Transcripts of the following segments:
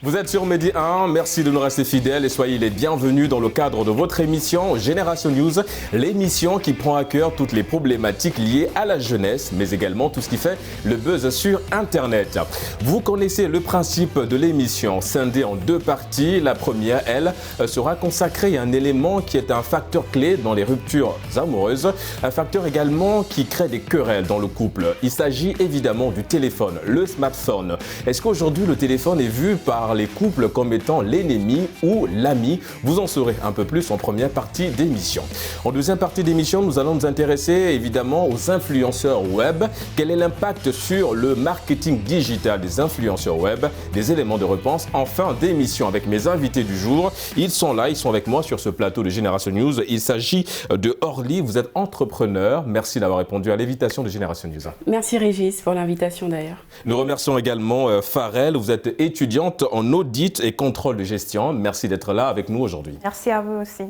Vous êtes sur Medi 1, merci de nous rester fidèles et soyez les bienvenus dans le cadre de votre émission Génération News, l'émission qui prend à cœur toutes les problématiques liées à la jeunesse, mais également tout ce qui fait le buzz sur Internet. Vous connaissez le principe de l'émission, scindée en deux parties. La première, elle, sera consacrée à un élément qui est un facteur clé dans les ruptures amoureuses, un facteur également qui crée des querelles dans le couple. Il s'agit évidemment du téléphone, le smartphone. Est-ce qu'aujourd'hui le téléphone est vu par les couples comme étant l'ennemi ou l'ami? Vous en saurez un peu plus en première partie d'émission. En deuxième partie d'émission, nous allons nous intéresser évidemment aux influenceurs web. Quel est l'impact sur le marketing digital des influenceurs web? Des éléments de réponse en fin d'émission avec mes invités du jour. Ils sont là, ils sont avec moi sur ce plateau de Génération News. Il s'agit de Orly, vous êtes entrepreneur. Merci d'avoir répondu à l'invitation de Génération News. Merci Régis pour l'invitation d'ailleurs. Nous remercions également Farel, vous êtes étudiante en audit et contrôle de gestion. Merci d'être là avec nous aujourd'hui. Merci à vous aussi.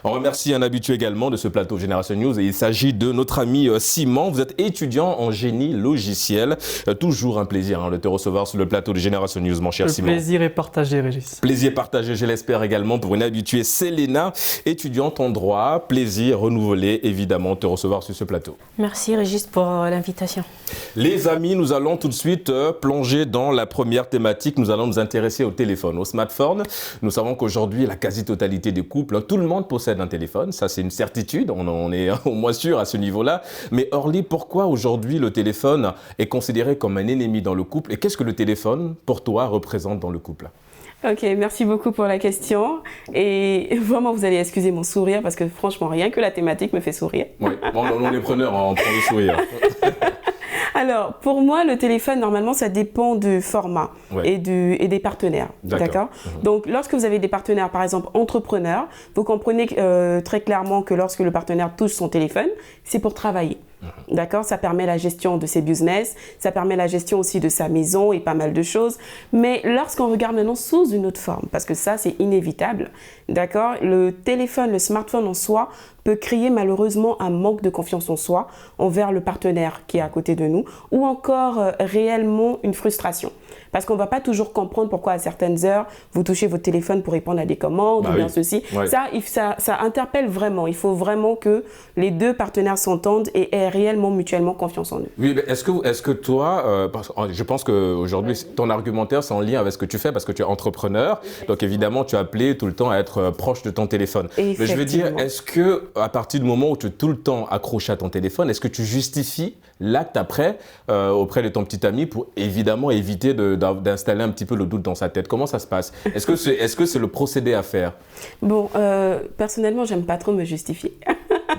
On remercie un habitué également de ce plateau Génération News et il s'agit de notre ami Simon. Vous êtes étudiant en génie logiciel. Toujours un plaisir de te recevoir sur le plateau de Génération News, mon cher Simon. Le plaisir est partagé, Régis. Plaisir partagé, je l'espère également pour une habituée Selena, étudiante en droit. Plaisir renouvelé évidemment de te recevoir sur ce plateau. Merci Régis pour l'invitation. Les amis, nous allons tout de suite plonger dans la première thématique. Nous allons nous intéresser au téléphone, au smartphone. Nous savons qu'aujourd'hui, la quasi-totalité des couples, tout le monde possède un téléphone. Ça, c'est une certitude. On est au moins sûr à ce niveau-là. Mais Orly, pourquoi aujourd'hui le téléphone est considéré comme un ennemi dans le couple? Et qu'est-ce que le téléphone, pour toi, représente dans le couple? Ok, merci beaucoup pour la question. Et vraiment, vous allez excuser mon sourire parce que franchement, rien que la thématique me fait sourire. Oui, on est preneurs, on prend le sourire. Alors, pour moi, le téléphone, normalement, ça dépend du format et des partenaires. D'accord. Donc, lorsque vous avez des partenaires, par exemple, entrepreneurs, vous comprenez très clairement que lorsque le partenaire touche son téléphone, c'est pour travailler. D'accord, ça permet la gestion de ses business, ça permet la gestion aussi de sa maison et pas mal de choses. Mais lorsqu'on regarde maintenant sous une autre forme, parce que ça c'est inévitable, d'accord, le téléphone, le smartphone en soi peut créer malheureusement un manque de confiance en soi envers le partenaire qui est à côté de nous ou encore réellement une frustration. Parce qu'on ne va pas toujours comprendre pourquoi à certaines heures, vous touchez votre téléphone pour répondre à des commandes ou bien ceci. Ouais. Ça interpelle vraiment. Il faut vraiment que les deux partenaires s'entendent et aient réellement mutuellement confiance en eux. Oui, mais est-ce que toi, je pense qu'aujourd'hui, ton argumentaire, c'est en lien avec ce que tu fais parce que tu es entrepreneur. Donc évidemment, tu es appelé tout le temps à être proche de ton téléphone. Mais je veux dire, est-ce que à partir du moment où tu es tout le temps accroché à ton téléphone, est-ce que tu justifies l'acte après auprès de ton petit ami pour évidemment éviter d'installer un petit peu le doute dans sa tête? Comment ça se passe? Est-ce que c'est le procédé à faire? Bon, personnellement, j'aime pas trop me justifier.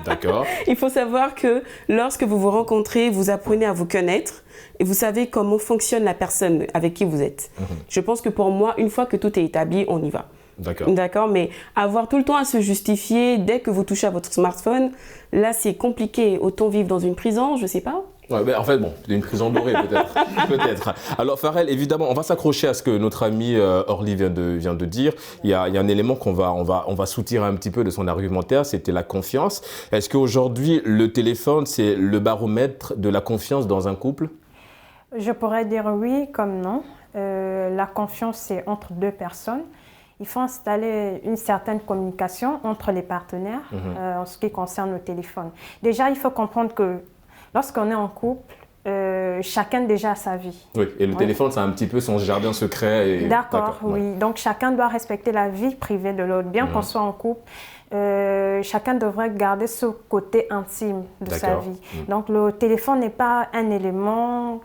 D'accord. Il faut savoir que lorsque vous vous rencontrez, vous apprenez à vous connaître et vous savez comment fonctionne la personne avec qui vous êtes. Je pense que pour moi, une fois que tout est établi, on y va. D'accord, mais avoir tout le temps à se justifier dès que vous touchez à votre smartphone, là c'est compliqué. Autant vivre dans une prison, je sais pas. Ouais, mais en fait, bon, une prison dorée peut-être. Peut-être. Alors Farel, évidemment, on va s'accrocher à ce que notre ami Orly vient de dire. Il y a un élément qu'on va soutirer un petit peu de son argumentaire, c'était la confiance. Est-ce qu'aujourd'hui, le téléphone, c'est le baromètre de la confiance dans un couple? Je pourrais dire oui comme non. La confiance, c'est entre deux personnes. Il faut installer une certaine communication entre les partenaires en ce qui concerne le téléphone. Déjà, il faut comprendre que lorsqu'on est en couple, chacun déjà a sa vie. Oui, et le téléphone, c'est un petit peu son jardin secret. D'accord, oui. Donc, chacun doit respecter la vie privée de l'autre. Bien qu'on soit en couple, chacun devrait garder ce côté intime de sa vie. Donc, le téléphone n'est pas un élément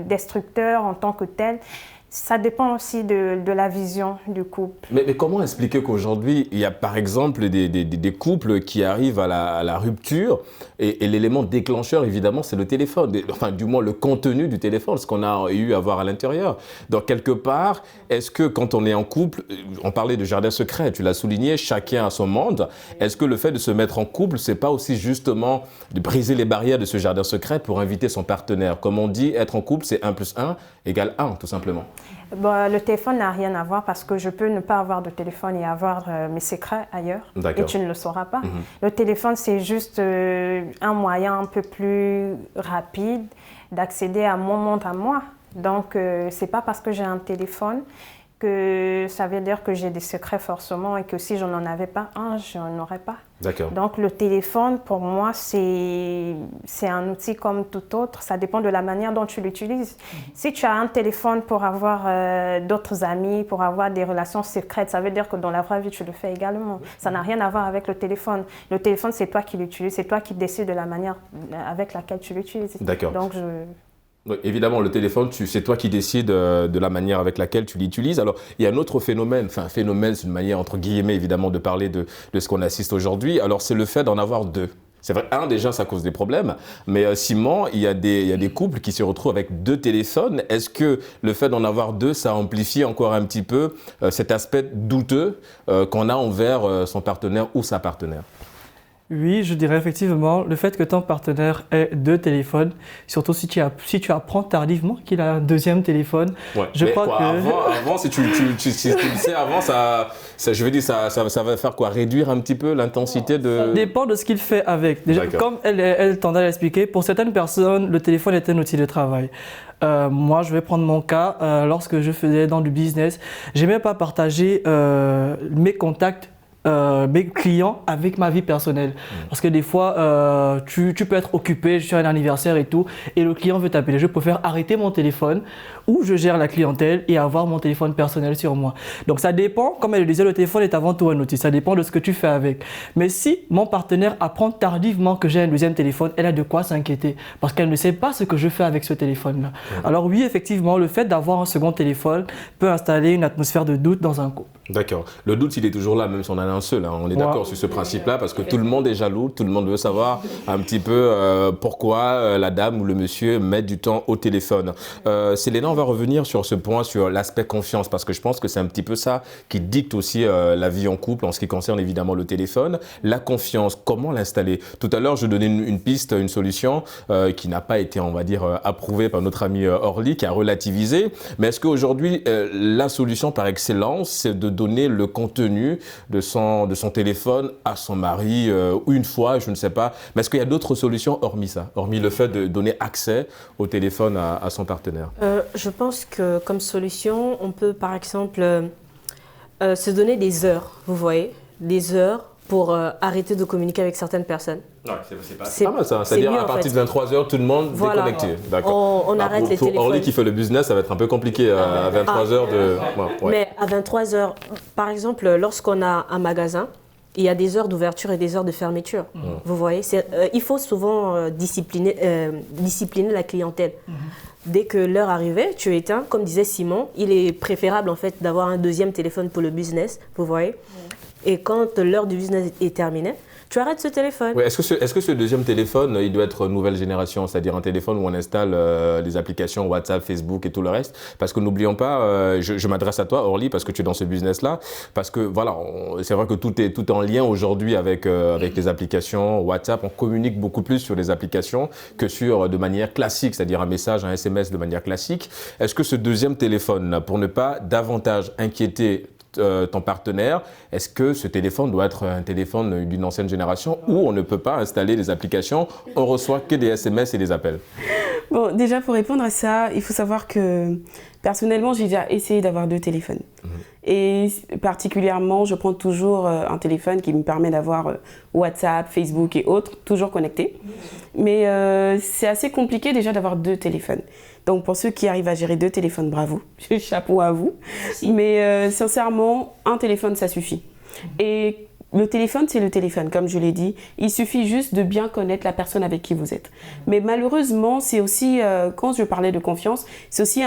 destructeur en tant que tel. Ça dépend aussi de la vision du couple. Mais comment expliquer qu'aujourd'hui, il y a par exemple des couples qui arrivent à la rupture et l'élément déclencheur, évidemment, c'est le téléphone. Enfin, du moins, le contenu du téléphone, ce qu'on a eu à voir à l'intérieur. Donc, quelque part, est-ce que quand on est en couple, on parlait de jardin secret, tu l'as souligné, chacun a son monde. Est-ce que le fait de se mettre en couple, c'est pas aussi justement de briser les barrières de ce jardin secret pour inviter son partenaire? Comme on dit, être en couple, c'est 1 + 1 égale 1, tout simplement. Bon, le téléphone n'a rien à voir parce que je peux ne pas avoir de téléphone et avoir mes secrets ailleurs et tu ne le sauras pas. Le téléphone, c'est juste un moyen un peu plus rapide d'accéder à mon monde à moi. Donc, ce n'est pas parce que j'ai un téléphone que ça veut dire que j'ai des secrets forcément et que si je n'en avais pas un, je n'en aurais pas. D'accord. Donc le téléphone, pour moi, c'est un outil comme tout autre. Ça dépend de la manière dont tu l'utilises. Si tu as un téléphone pour avoir d'autres amis, pour avoir des relations secrètes, ça veut dire que dans la vraie vie, tu le fais également. Ça n'a rien à voir avec le téléphone. Le téléphone, c'est toi qui l'utilises, c'est toi qui décides de la manière avec laquelle tu l'utilises. D'accord. Donc oui, évidemment, le téléphone, c'est toi qui décides de la manière avec laquelle tu l'utilises. Alors, il y a un autre phénomène, c'est une manière entre guillemets évidemment de parler de ce qu'on assiste aujourd'hui. Alors, c'est le fait d'en avoir deux. C'est vrai, déjà, ça cause des problèmes, mais Simon, il y a des couples qui se retrouvent avec deux téléphones. Est-ce que le fait d'en avoir deux, ça amplifie encore un petit peu cet aspect douteux qu'on a envers son partenaire ou sa partenaire ? Oui, je dirais effectivement, le fait que ton partenaire ait deux téléphones, surtout si tu apprends tardivement qu'il a un deuxième téléphone, je crois que... Avant, si tu le sais avant, ça va faire quoi? Réduire un petit peu l'intensité de... Ça dépend de ce qu'il fait avec. Déjà, comme elle tendait à l'expliquer, pour certaines personnes, le téléphone est un outil de travail. Moi, je vais prendre mon cas. Lorsque je faisais dans du business, j'aimais pas partager mes contacts, mes clients avec ma vie personnelle. Parce que des fois, tu peux être occupé, je suis à un anniversaire et tout, et le client veut t'appeler. Je préfère arrêter mon téléphone où je gère la clientèle et avoir mon téléphone personnel sur moi. Donc ça dépend, comme elle le disait, le téléphone est avant tout un outil, ça dépend de ce que tu fais avec. Mais si mon partenaire apprend tardivement que j'ai un deuxième téléphone, elle a de quoi s'inquiéter parce qu'elle ne sait pas ce que je fais avec ce téléphone-là. Alors oui, effectivement, le fait d'avoir un second téléphone peut installer une atmosphère de doute dans un couple. D'accord. Le doute, il est toujours là, même si on en a un seul. On est d'accord sur ce principe-là parce que tout le monde est jaloux, tout le monde veut savoir un petit peu pourquoi la dame ou le monsieur met du temps au téléphone. Selena, on va revenir sur ce point, sur l'aspect confiance, parce que je pense que c'est un petit peu ça qui dicte aussi la vie en couple en ce qui concerne évidemment le téléphone. La confiance, comment l'installer? Tout à l'heure, je donnais une piste, une solution qui n'a pas été, on va dire, approuvée par notre ami Orly, qui a relativisé. Mais est-ce qu'aujourd'hui, la solution par excellence, c'est de donner le contenu de son téléphone à son mari une fois, je ne sais pas. Mais est-ce qu'il y a d'autres solutions hormis ça, hormis le fait de donner accès au téléphone à son partenaire? Je pense que comme solution, on peut par exemple se donner des heures, vous voyez, des heures pour arrêter de communiquer avec certaines personnes. Ouais, c'est pas mal ça. C'est-à-dire à partir de 23h, tout le monde déconnecté. D'accord. On arrête les téléphones. Pour Orly qui fait le business, ça va être un peu compliqué à 23h de... Ouais. Mais à 23h, par exemple, lorsqu'on a un magasin, il y a des heures d'ouverture et des heures de fermeture. Vous voyez, il faut souvent discipliner la clientèle. Dès que l'heure arrivait, tu éteins. Comme disait Simon, il est préférable en fait d'avoir un deuxième téléphone pour le business, vous voyez. Et quand l'heure du business est terminée, tu arrêtes ce téléphone. Oui, est-ce que ce deuxième téléphone, il doit être nouvelle génération, c'est-à-dire un téléphone où on installe les applications WhatsApp, Facebook et tout le reste? Parce que n'oublions pas, je m'adresse à toi Orly parce que tu es dans ce business-là, parce que voilà, c'est vrai que tout est en lien aujourd'hui avec les applications WhatsApp. On communique beaucoup plus sur les applications que de manière classique, c'est-à-dire un message, un SMS de manière classique. Est-ce que ce deuxième téléphone, pour ne pas davantage inquiéter ton partenaire, est-ce que ce téléphone doit être un téléphone d'une ancienne génération où on ne peut pas installer les applications, on reçoit que des SMS et des appels? Bon, déjà pour répondre à ça, il faut savoir que personnellement, j'ai déjà essayé d'avoir deux téléphones. Et particulièrement, je prends toujours un téléphone qui me permet d'avoir WhatsApp, Facebook et autres, toujours connectés. Mais c'est assez compliqué déjà d'avoir deux téléphones. Donc pour ceux qui arrivent à gérer deux téléphones, bravo, chapeau à vous. Mais sincèrement, un téléphone, ça suffit. Et le téléphone, c'est le téléphone, comme je l'ai dit. Il suffit juste de bien connaître la personne avec qui vous êtes. Mais malheureusement, c'est aussi, quand je parlais de confiance, c'est aussi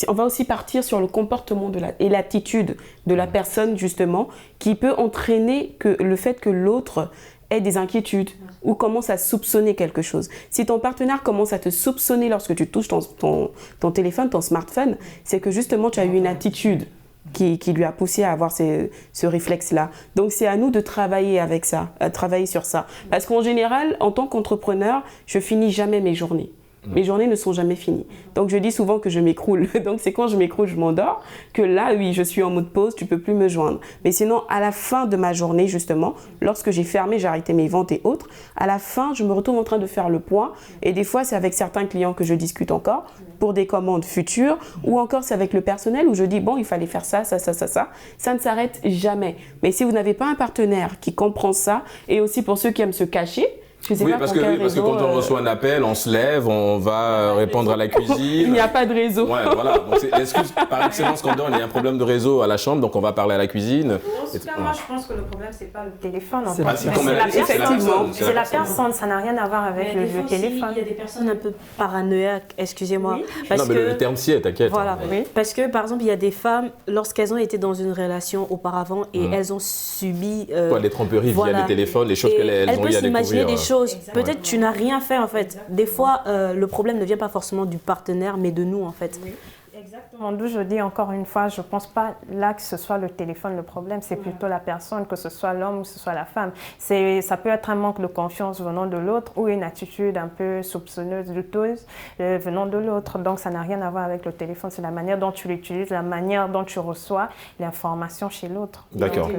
on va aussi partir sur le comportement et l'attitude de la personne, justement, qui peut entraîner le fait que l'autre ait des inquiétudes ou commence à soupçonner quelque chose. Si ton partenaire commence à te soupçonner lorsque tu touches ton téléphone, ton smartphone, c'est que justement, tu as eu une attitude qui lui a poussé à avoir ce réflexe-là. Donc, c'est à nous de travailler sur ça. Parce qu'en général, en tant qu'entrepreneur, je finis jamais mes journées. Mes journées ne sont jamais finies. Donc je dis souvent que je m'écroule. Donc c'est quand je m'écroule, je m'endors, que là, oui, je suis en mode pause, tu peux plus me joindre. Mais sinon, à la fin de ma journée, justement, lorsque j'ai fermé, j'ai arrêté mes ventes et autres, à la fin, je me retrouve en train de faire le point. Et des fois, c'est avec certains clients que je discute encore pour des commandes futures, ou encore c'est avec le personnel où je dis, bon, il fallait faire ça, ça, ça, ça, ça. Ça ne s'arrête jamais. Mais si vous n'avez pas un partenaire qui comprend ça, et aussi pour ceux qui aiment se cacher, parce que quand on reçoit un appel, on se lève, on va répondre à la cuisine. Il n'y a pas de réseau. Ouais, voilà. Donc c'est l'excuse par excellence qu'on donne. Il y a un problème de réseau à la chambre, donc on va parler à la cuisine. Dans ce cas, moi, je pense que le problème, c'est pas le téléphone. En fait. C'est la personne. Ça n'a rien à voir avec le téléphone. Il y a des personnes un peu paranoïaques, excusez-moi. Oui. Non, mais le terme si est, t'inquiète. Voilà. Oui. Parce que, par exemple, il y a des femmes, lorsqu'elles ont été dans une relation auparavant et elles ont subi... les tromperies via les téléphones, les choses qu'elles ont eu à découvrir. Des choses. Peut-être tu n'as rien fait en fait. Des fois, le problème ne vient pas forcément du partenaire, mais de nous en fait. Oui. Exactement, d'où je dis encore une fois, je ne pense pas là que ce soit le téléphone le problème, c'est plutôt la personne, que ce soit l'homme ou que ce soit la femme. Ça peut être un manque de confiance venant de l'autre ou une attitude un peu soupçonneuse, douteuse venant de l'autre. Donc ça n'a rien à voir avec le téléphone, c'est la manière dont tu l'utilises, la manière dont tu reçois l'information chez l'autre. D'accord.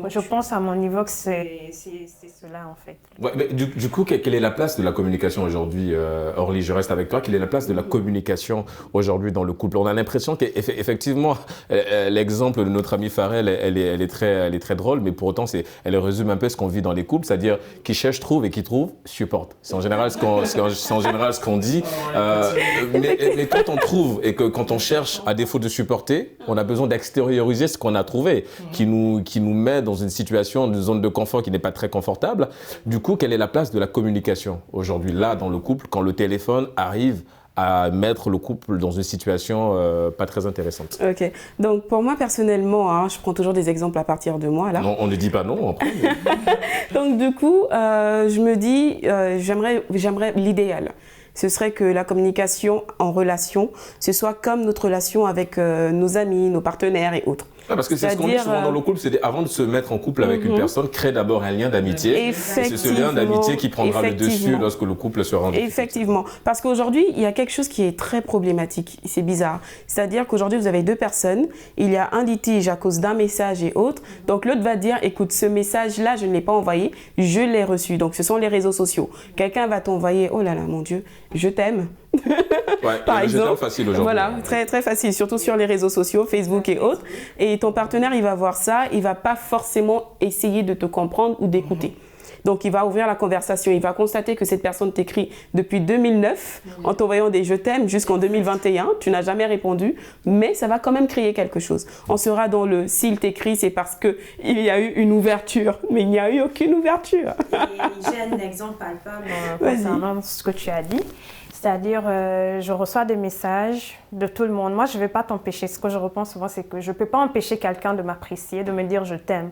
Je pense à mon niveau que c'est cela en fait. Ouais, mais du coup, quelle est la place de la communication aujourd'hui, Orly, je reste avec toi, quelle est la place de la communication aujourd'hui dans le couple? On a l'impression qu'effectivement, l'exemple de notre amie Farrell, elle est très drôle, mais pour autant, elle résume un peu ce qu'on vit dans les couples, c'est-à-dire qui cherche, trouve et qui trouve, supporte. C'est en général ce qu'on dit. Mais quand on trouve et que quand on cherche, à défaut de supporter, on a besoin d'extérioriser ce qu'on a trouvé, qui nous met dans une situation, une zone de confort qui n'est pas très confortable. Du coup, quelle est la place de la communication aujourd'hui, là, dans le couple, quand le téléphone arrive à mettre le couple dans une situation pas très intéressante? Ok. Donc, pour moi, personnellement, je prends toujours des exemples à partir de moi. Là. Non, on ne dit pas non. Après, mais... Donc, du coup, je me dis, j'aimerais l'idéal. Ce serait que la communication en relation, ce soit comme notre relation avec nos amis, nos partenaires et autres. Parce que c'est ce qu'on dit souvent dans le couple, c'est avant de se mettre en couple avec une personne, crée d'abord un lien d'amitié. Et c'est ce lien d'amitié qui prendra le dessus lorsque le couple se rend. Effectivement. Parce qu'aujourd'hui, il y a quelque chose qui est très problématique. C'est bizarre. C'est-à-dire qu'aujourd'hui, vous avez deux personnes. Il y a un litige à cause d'un message et autre. Donc l'autre va dire, écoute, ce message-là, je ne l'ai pas envoyé, je l'ai reçu. Donc ce sont les réseaux sociaux. Quelqu'un va t'envoyer, oh là là, mon Dieu, je t'aime. Par exemple, facile aujourd'hui. Voilà, très très facile, surtout sur les réseaux sociaux, Facebook et autres. Et ton partenaire, il va voir ça, il va pas forcément essayer de te comprendre ou d'écouter. Donc, il va ouvrir la conversation, il va constater que cette personne t'écrit depuis 2009 en t'envoyant des « je t'aime » jusqu'en 2021. Tu n'as jamais répondu, mais ça va quand même créer quelque chose. On sera dans le « s'il t'écrit, c'est parce qu'il y a eu une ouverture », mais il n'y a eu aucune ouverture. J'ai un exemple palpable concernant ce que tu as dit. C'est-à-dire, je reçois des messages de tout le monde. Moi, je ne vais pas t'empêcher. Ce que je repense souvent, c'est que je ne peux pas empêcher quelqu'un de m'apprécier, de me dire « je t'aime ».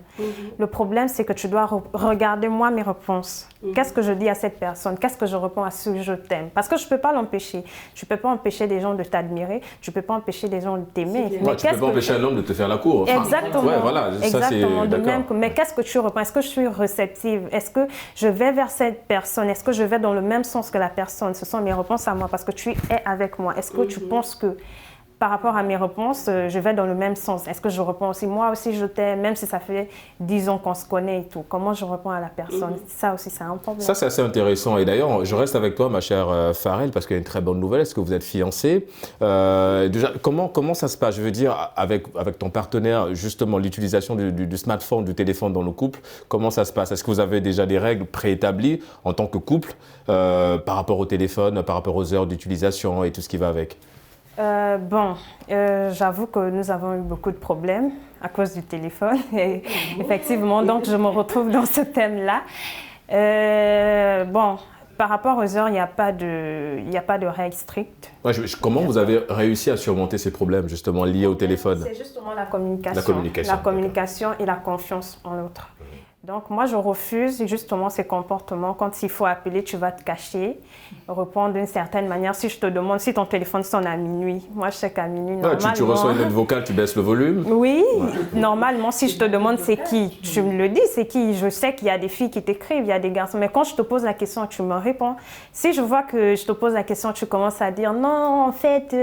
Le problème, c'est que tu dois regarder moi mes réponses. Qu'est-ce que je dis à cette personne? Qu'est-ce que je réponds à ce « je t'aime » Parce que je ne peux pas l'empêcher. Tu ne peux pas empêcher des gens de t'admirer. Tu ne peux pas empêcher des gens de t'aimer. Tu ne peux pas empêcher un homme de te faire la cour. Enfin, exactement. Ouais, voilà, exactement. Ça, même, mais qu'est-ce que tu réponds? Est-ce que je suis réceptive? Est-ce que je vais vers cette personne? Est-ce que je vais dans le même sens que la personne? Ce sont mes réponses à moi parce que tu es avec moi. Est-ce que tu penses que par rapport à mes réponses, je vais dans le même sens? Est-ce que je réponds aussi, moi aussi je t'aime, même si ça fait 10 ans qu'on se connaît et tout? Comment je réponds à la personne? Ça aussi, c'est un problème. Ça, c'est assez intéressant. Et d'ailleurs, je reste avec toi, ma chère Farrell, parce qu'il y a une très bonne nouvelle. Est-ce que vous êtes fiancés? Déjà, comment ça se passe? Je veux dire, avec ton partenaire, justement, l'utilisation du smartphone, du téléphone dans le couple, comment ça se passe? Est-ce que vous avez déjà des règles préétablies en tant que couple par rapport au téléphone, par rapport aux heures d'utilisation et tout ce qui va avec? J'avoue que nous avons eu beaucoup de problèmes à cause du téléphone. Et effectivement, donc je me retrouve dans ce thème-là. Par rapport aux heures, il n'y a pas de règles strictes. Ouais, comment vous avez réussi à surmonter ces problèmes justement liés au téléphone? C'est justement la communication et la confiance en l'autre. Donc, moi, je refuse justement ces comportements. Quand il faut appeler, tu vas te cacher, répondre d'une certaine manière. Si je te demande si ton téléphone sonne à minuit, moi, je sais qu'à minuit, normalement... Tu reçois une note vocale, tu baisses le volume. Oui, normalement, si je te demande c'est qui, tu me le dis, c'est qui. Je sais qu'il y a des filles qui t'écrivent, il y a des garçons. Mais quand je te pose la question, tu me réponds. Si je vois que je te pose la question, tu commences à dire non, en fait...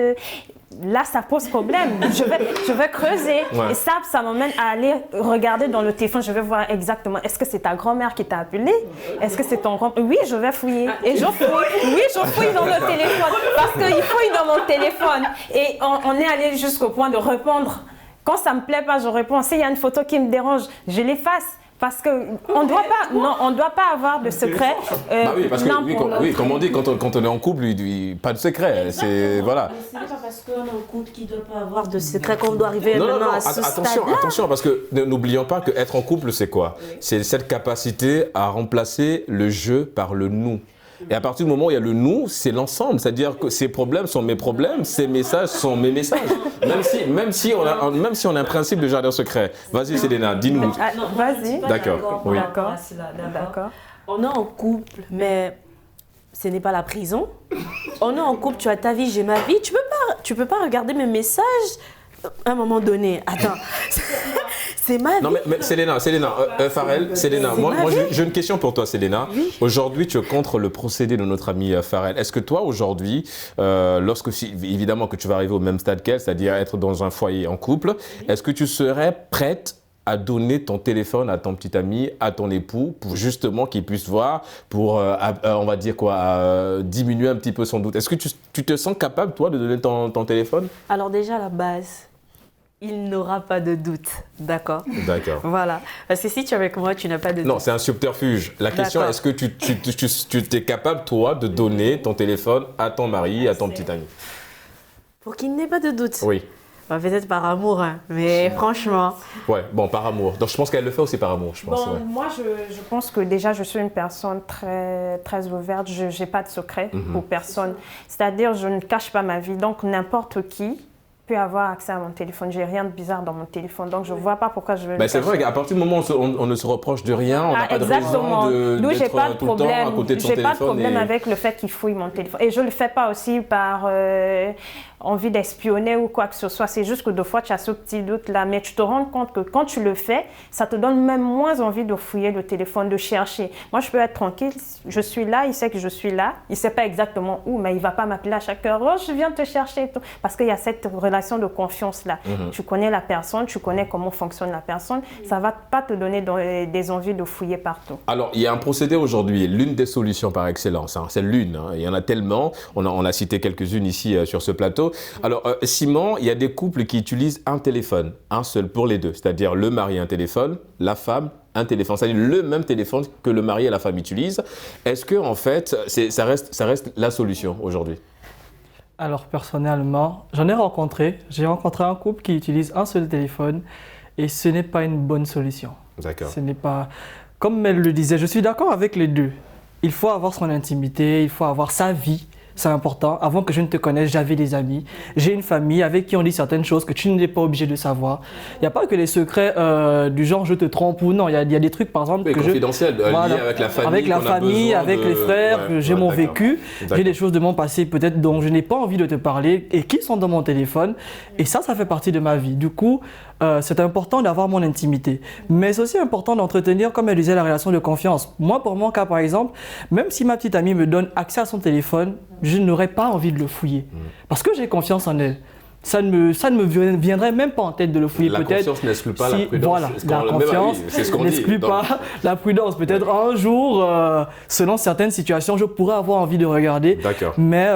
Là, ça pose problème. Je vais creuser. Ouais. Et ça m'amène à aller regarder dans le téléphone. Je vais voir exactement, est-ce que c'est ta grand-mère qui t'a appelé? Est-ce que c'est ton grand-père? Oui, je vais fouiller. Et je fouille. Oui, je fouille dans le téléphone. Parce qu'il fouille dans mon téléphone. Et on est allé jusqu'au point de répondre. Quand ça ne me plaît pas, je réponds. S'il y a une photo qui me dérange, je l'efface. Parce qu'on ne doit pas avoir de secret. Oui, parce que, comme on dit, quand on est en couple, pas de secret. C'est voilà. C'est pas parce qu'on est en couple qu'il ne doit pas avoir de secret qu'on doit arriver maintenant à ce stade-là. Attention, parce que n'oublions pas qu'être en couple, c'est quoi? C'est cette capacité à remplacer le je par le nous. Et à partir du moment où il y a le nous, c'est l'ensemble. C'est-à-dire que ces problèmes sont mes problèmes, ces messages sont mes messages. Même si on a un principe de jardin secret. Vas-y, Selena, dis-nous. Vas-y. D'accord. Oui. D'accord. On est en couple, mais ce n'est pas la prison. On est en couple, tu as ta vie, j'ai ma vie. Tu peux pas regarder mes messages à un moment donné. Attends. C'est ma vie. Non, mais Selena, Farel, Selena, moi j'ai une question pour toi, Selena. Oui. Aujourd'hui, tu es contre le procédé de notre ami Farel. Est-ce que toi, aujourd'hui, évidemment que tu vas arriver au même stade qu'elle, c'est-à-dire être dans un foyer en couple, est-ce que tu serais prête à donner ton téléphone à ton petit ami, à ton époux, pour justement qu'il puisse voir, pour, on va dire quoi, diminuer un petit peu son doute? Est-ce que tu te sens capable, toi, de donner ton téléphone? Alors déjà, à la base, il n'aura pas de doute, d'accord? D'accord. Voilà. Parce que si tu es avec moi, tu n'as pas de doute. Non, c'est un subterfuge. La question, est-ce que tu es capable, toi, de donner ton téléphone à ton mari, à ton petit ami? Pour qu'il n'ait pas de doute? Oui. Bah, peut-être par amour, hein, mais franchement... Ouais, bon, par amour. Donc je pense qu'elle le fait aussi par amour, je pense. Bon, ouais. Moi, je pense que déjà, je suis une personne très, très ouverte. Je n'ai pas de secret pour personne. C'est-à-dire, je ne cache pas ma vie. Donc, n'importe qui peut avoir accès à mon téléphone. J'ai rien de bizarre dans mon téléphone, donc je ne vois pas pourquoi je veux. C'est vrai qu'à partir du moment où on ne se reproche de rien, on n'a pas de raison d'être tout le temps à côté de son téléphone. J'ai pas de problème avec le fait qu'il fouille mon téléphone. Et je ne le fais pas aussi par envie d'espionner ou quoi que ce soit. C'est juste que des fois, tu as ce petit doute-là. Mais tu te rends compte que quand tu le fais, ça te donne même moins envie de fouiller le téléphone, de chercher. Moi, je peux être tranquille. Je suis là, il sait que je suis là. Il ne sait pas exactement où, mais il ne va pas m'appeler à chaque heure. Oh, je viens te chercher. Parce qu'il y a cette relation de confiance-là. Tu connais la personne, tu connais comment fonctionne la personne. Ça ne va pas te donner des envies de fouiller partout. Alors, il y a un procédé aujourd'hui, l'une des solutions par excellence. C'est l'une. Il y en a tellement. On a cité quelques-unes ici sur ce plateau. Alors, Simon, il y a des couples qui utilisent un téléphone, un seul pour les deux. C'est-à-dire le mari un téléphone, la femme un téléphone. C'est-à-dire le même téléphone que le mari et la femme utilisent. Est-ce que, en fait, ça reste la solution aujourd'hui? Alors, personnellement, j'ai rencontré un couple qui utilise un seul téléphone et ce n'est pas une bonne solution. D'accord. Ce n'est pas... Comme elle le disait, je suis d'accord avec les deux. Il faut avoir son intimité, il faut avoir sa vie. C'est important. Avant que je ne te connaisse, j'avais des amis. J'ai une famille avec qui on dit certaines choses que tu n'es pas obligé de savoir. Il n'y a pas que les secrets du genre je te trompe ou non. Il y a des trucs, par exemple, confidentiels, liés avec la famille. Avec la famille, avec les frères, que j'ai mon vécu. J'ai des choses de mon passé peut-être dont je n'ai pas envie de te parler et qui sont dans mon téléphone. Et ça fait partie de ma vie. Du coup, c'est important d'avoir mon intimité. Mais c'est aussi important d'entretenir, comme elle disait, la relation de confiance. Moi, pour mon cas, par exemple, même si ma petite amie me donne accès à son téléphone, je n'aurais pas envie de le fouiller. Parce que j'ai confiance en elle. Ça ne me viendrait même pas en tête de le fouiller. La confiance n'exclut pas la prudence. Voilà, la confiance n'exclut pas la prudence. Peut-être un jour, selon certaines situations, je pourrais avoir envie de regarder. D'accord. Mais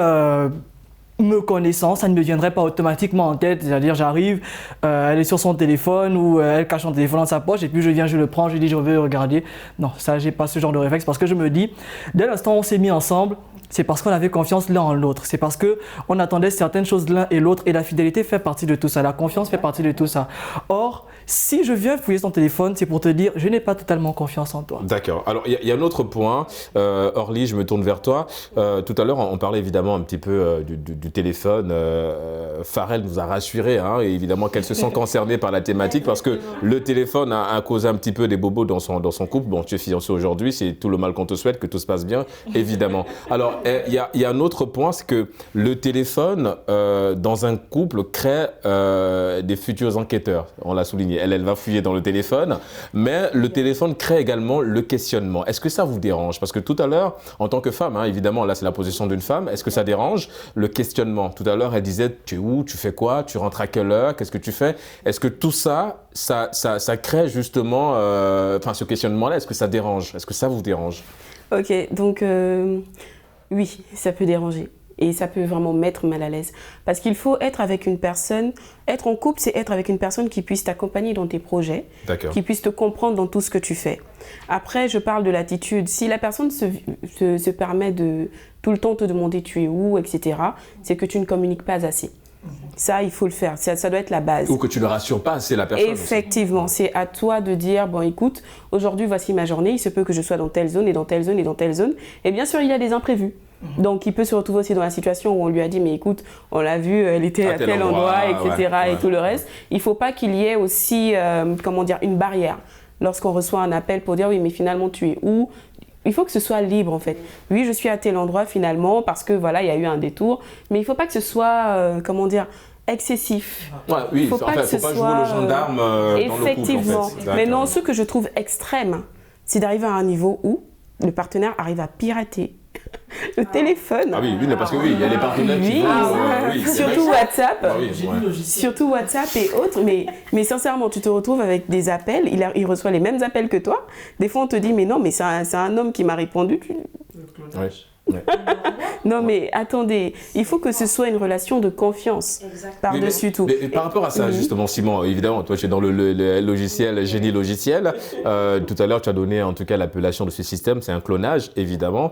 me connaissant, ça ne me viendrait pas automatiquement en tête. C'est-à-dire, j'arrive, elle est sur son téléphone ou elle cache son téléphone dans sa poche et puis je viens, je le prends, je dis je veux regarder. Non, ça, j'ai pas ce genre de réflexe parce que je me dis, dès l'instant où on s'est mis ensemble, c'est parce qu'on avait confiance l'un en l'autre. C'est parce qu'on attendait certaines choses l'un et l'autre et la fidélité fait partie de tout ça. La confiance fait partie de tout ça. Or, Si je viens fouiller ton téléphone, c'est pour te dire, je n'ai pas totalement confiance en toi. D'accord. Alors, il y a un autre point. Orly, je me tourne vers toi. Tout à l'heure, on parlait évidemment un petit peu du téléphone. Pharrell nous a rassurés, hein, et évidemment qu'elle se sent concernée par la thématique parce que le téléphone a causé un petit peu des bobos dans son couple. Bon, tu es fiancé aujourd'hui, c'est tout le mal qu'on te souhaite, que tout se passe bien, évidemment. Alors, il y a un autre point, c'est que le téléphone, dans un couple, crée des futurs enquêteurs. On l'a souligné. Elle va fouiller dans le téléphone, mais le téléphone crée également le questionnement. Est-ce que ça vous dérange? Parce que tout à l'heure, en tant que femme, hein, évidemment, là c'est la position d'une femme, est-ce que ça dérange le questionnement? Tout à l'heure, elle disait, tu es où? Tu fais quoi? Tu rentres à quelle heure? Qu'est-ce que tu fais? Est-ce que tout ça crée justement ce questionnement-là? Est-ce que ça dérange? Est-ce que ça vous dérange? Ok, donc oui, ça peut déranger. Et ça peut vraiment mettre mal à l'aise. Parce qu'il faut être avec une personne, être en couple, c'est être avec une personne qui puisse t'accompagner dans tes projets, qui puisse te comprendre dans tout ce que tu fais. Après, je parle de l'attitude. Si la personne se permet de tout le temps te demander tu es où, etc., c'est que tu ne communiques pas assez. Ça, il faut le faire. Ça doit être la base. Ou que tu ne rassures pas assez la personne. Effectivement, c'est à toi de dire, bon écoute, aujourd'hui voici ma journée, il se peut que je sois dans telle zone et dans telle zone et dans telle zone. Et bien sûr, il y a des imprévus. Donc, il peut se retrouver aussi dans la situation où on lui a dit, mais écoute, on l'a vu, elle était à tel endroit, etc. et tout le reste. Il ne faut pas qu'il y ait aussi, une barrière. Lorsqu'on reçoit un appel pour dire, oui, mais finalement, tu es où? Il faut que ce soit libre, en fait. Oui, je suis à tel endroit, finalement, parce que, voilà, il y a eu un détour. Mais il ne faut pas que ce soit, excessif. Ouais, oui, il ne faut pas jouer le gendarme dans le couple, effectivement. en fait. Mais non, ce que je trouve extrême, c'est d'arriver à un niveau où le partenaire arrive à pirater le téléphone. Ah oui, parce que oui, il y a les partenaires qui vont... surtout WhatsApp. Surtout WhatsApp et autres. Mais sincèrement, tu te retrouves avec des appels. Il reçoit les mêmes appels que toi. Des fois, on te dit, mais non, mais c'est un homme qui m'a répondu. Non, mais attendez, il faut que ce soit une relation de confiance par-dessus tout. Mais par rapport à ça, justement, Simon, évidemment, toi, tu es dans le logiciel, génie logiciel. Tout à l'heure, tu as donné en tout cas l'appellation de ce système, c'est un clonage, évidemment.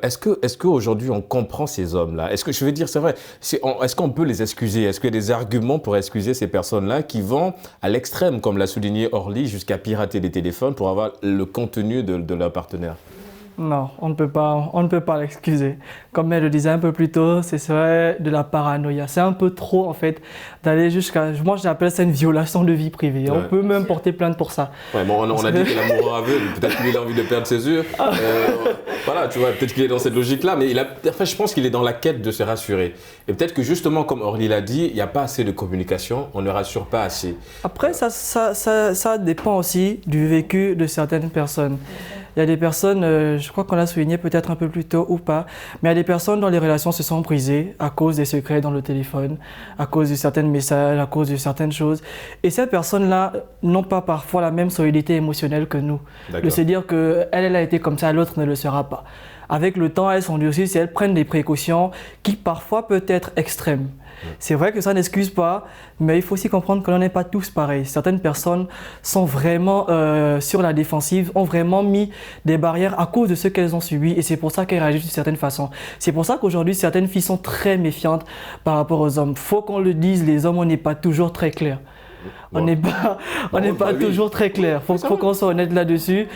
Est-ce qu'aujourd'hui, on comprend ces hommes-là? Est-ce que, je veux dire, c'est vrai, est-ce qu'on peut les excuser? Est-ce qu'il y a des arguments pour excuser ces personnes-là qui vont à l'extrême, comme l'a souligné Orly, jusqu'à pirater des téléphones pour avoir le contenu de leur partenaire? Non, on ne peut pas l'excuser. Comme elle le disait un peu plus tôt, c'est vrai de la paranoïa. C'est un peu trop en fait d'aller jusqu'à... Moi j'appelle ça une violation de vie privée. On peut même porter plainte pour ça. Ouais, bon, on a dit que l'amour aveugle, peut-être qu'il a envie de perdre ses yeux. Voilà, tu vois, peut-être qu'il est dans cette logique-là, mais je pense qu'il est dans la quête de se rassurer. Et peut-être que justement, comme Orly l'a dit, il n'y a pas assez de communication, on ne rassure pas assez. Après, ça dépend aussi du vécu de certaines personnes. Il y a des personnes, je crois qu'on l'a souligné peut-être un peu plus tôt ou pas, mais il y a des personnes dont les relations se sont brisées à cause des secrets dans le téléphone, à cause de certains messages, à cause de certaines choses. Et ces personnes-là n'ont pas parfois la même solidité émotionnelle que nous. De se dire qu'elle a été comme ça, l'autre ne le sera pas. Avec le temps, elles s'endurcissent et elles prennent des précautions qui parfois peuvent être extrêmes. C'est vrai que ça n'excuse pas, mais il faut aussi comprendre que l'on n'est pas tous pareils. Certaines personnes sont vraiment sur la défensive, ont vraiment mis des barrières à cause de ce qu'elles ont subi et c'est pour ça qu'elles réagissent d'une certaine façon. C'est pour ça qu'aujourd'hui, certaines filles sont très méfiantes par rapport aux hommes. Faut qu'on le dise, les hommes, on n'est pas toujours très clairs. On n'est pas toujours très clair. Faut qu'on soit honnête là-dessus.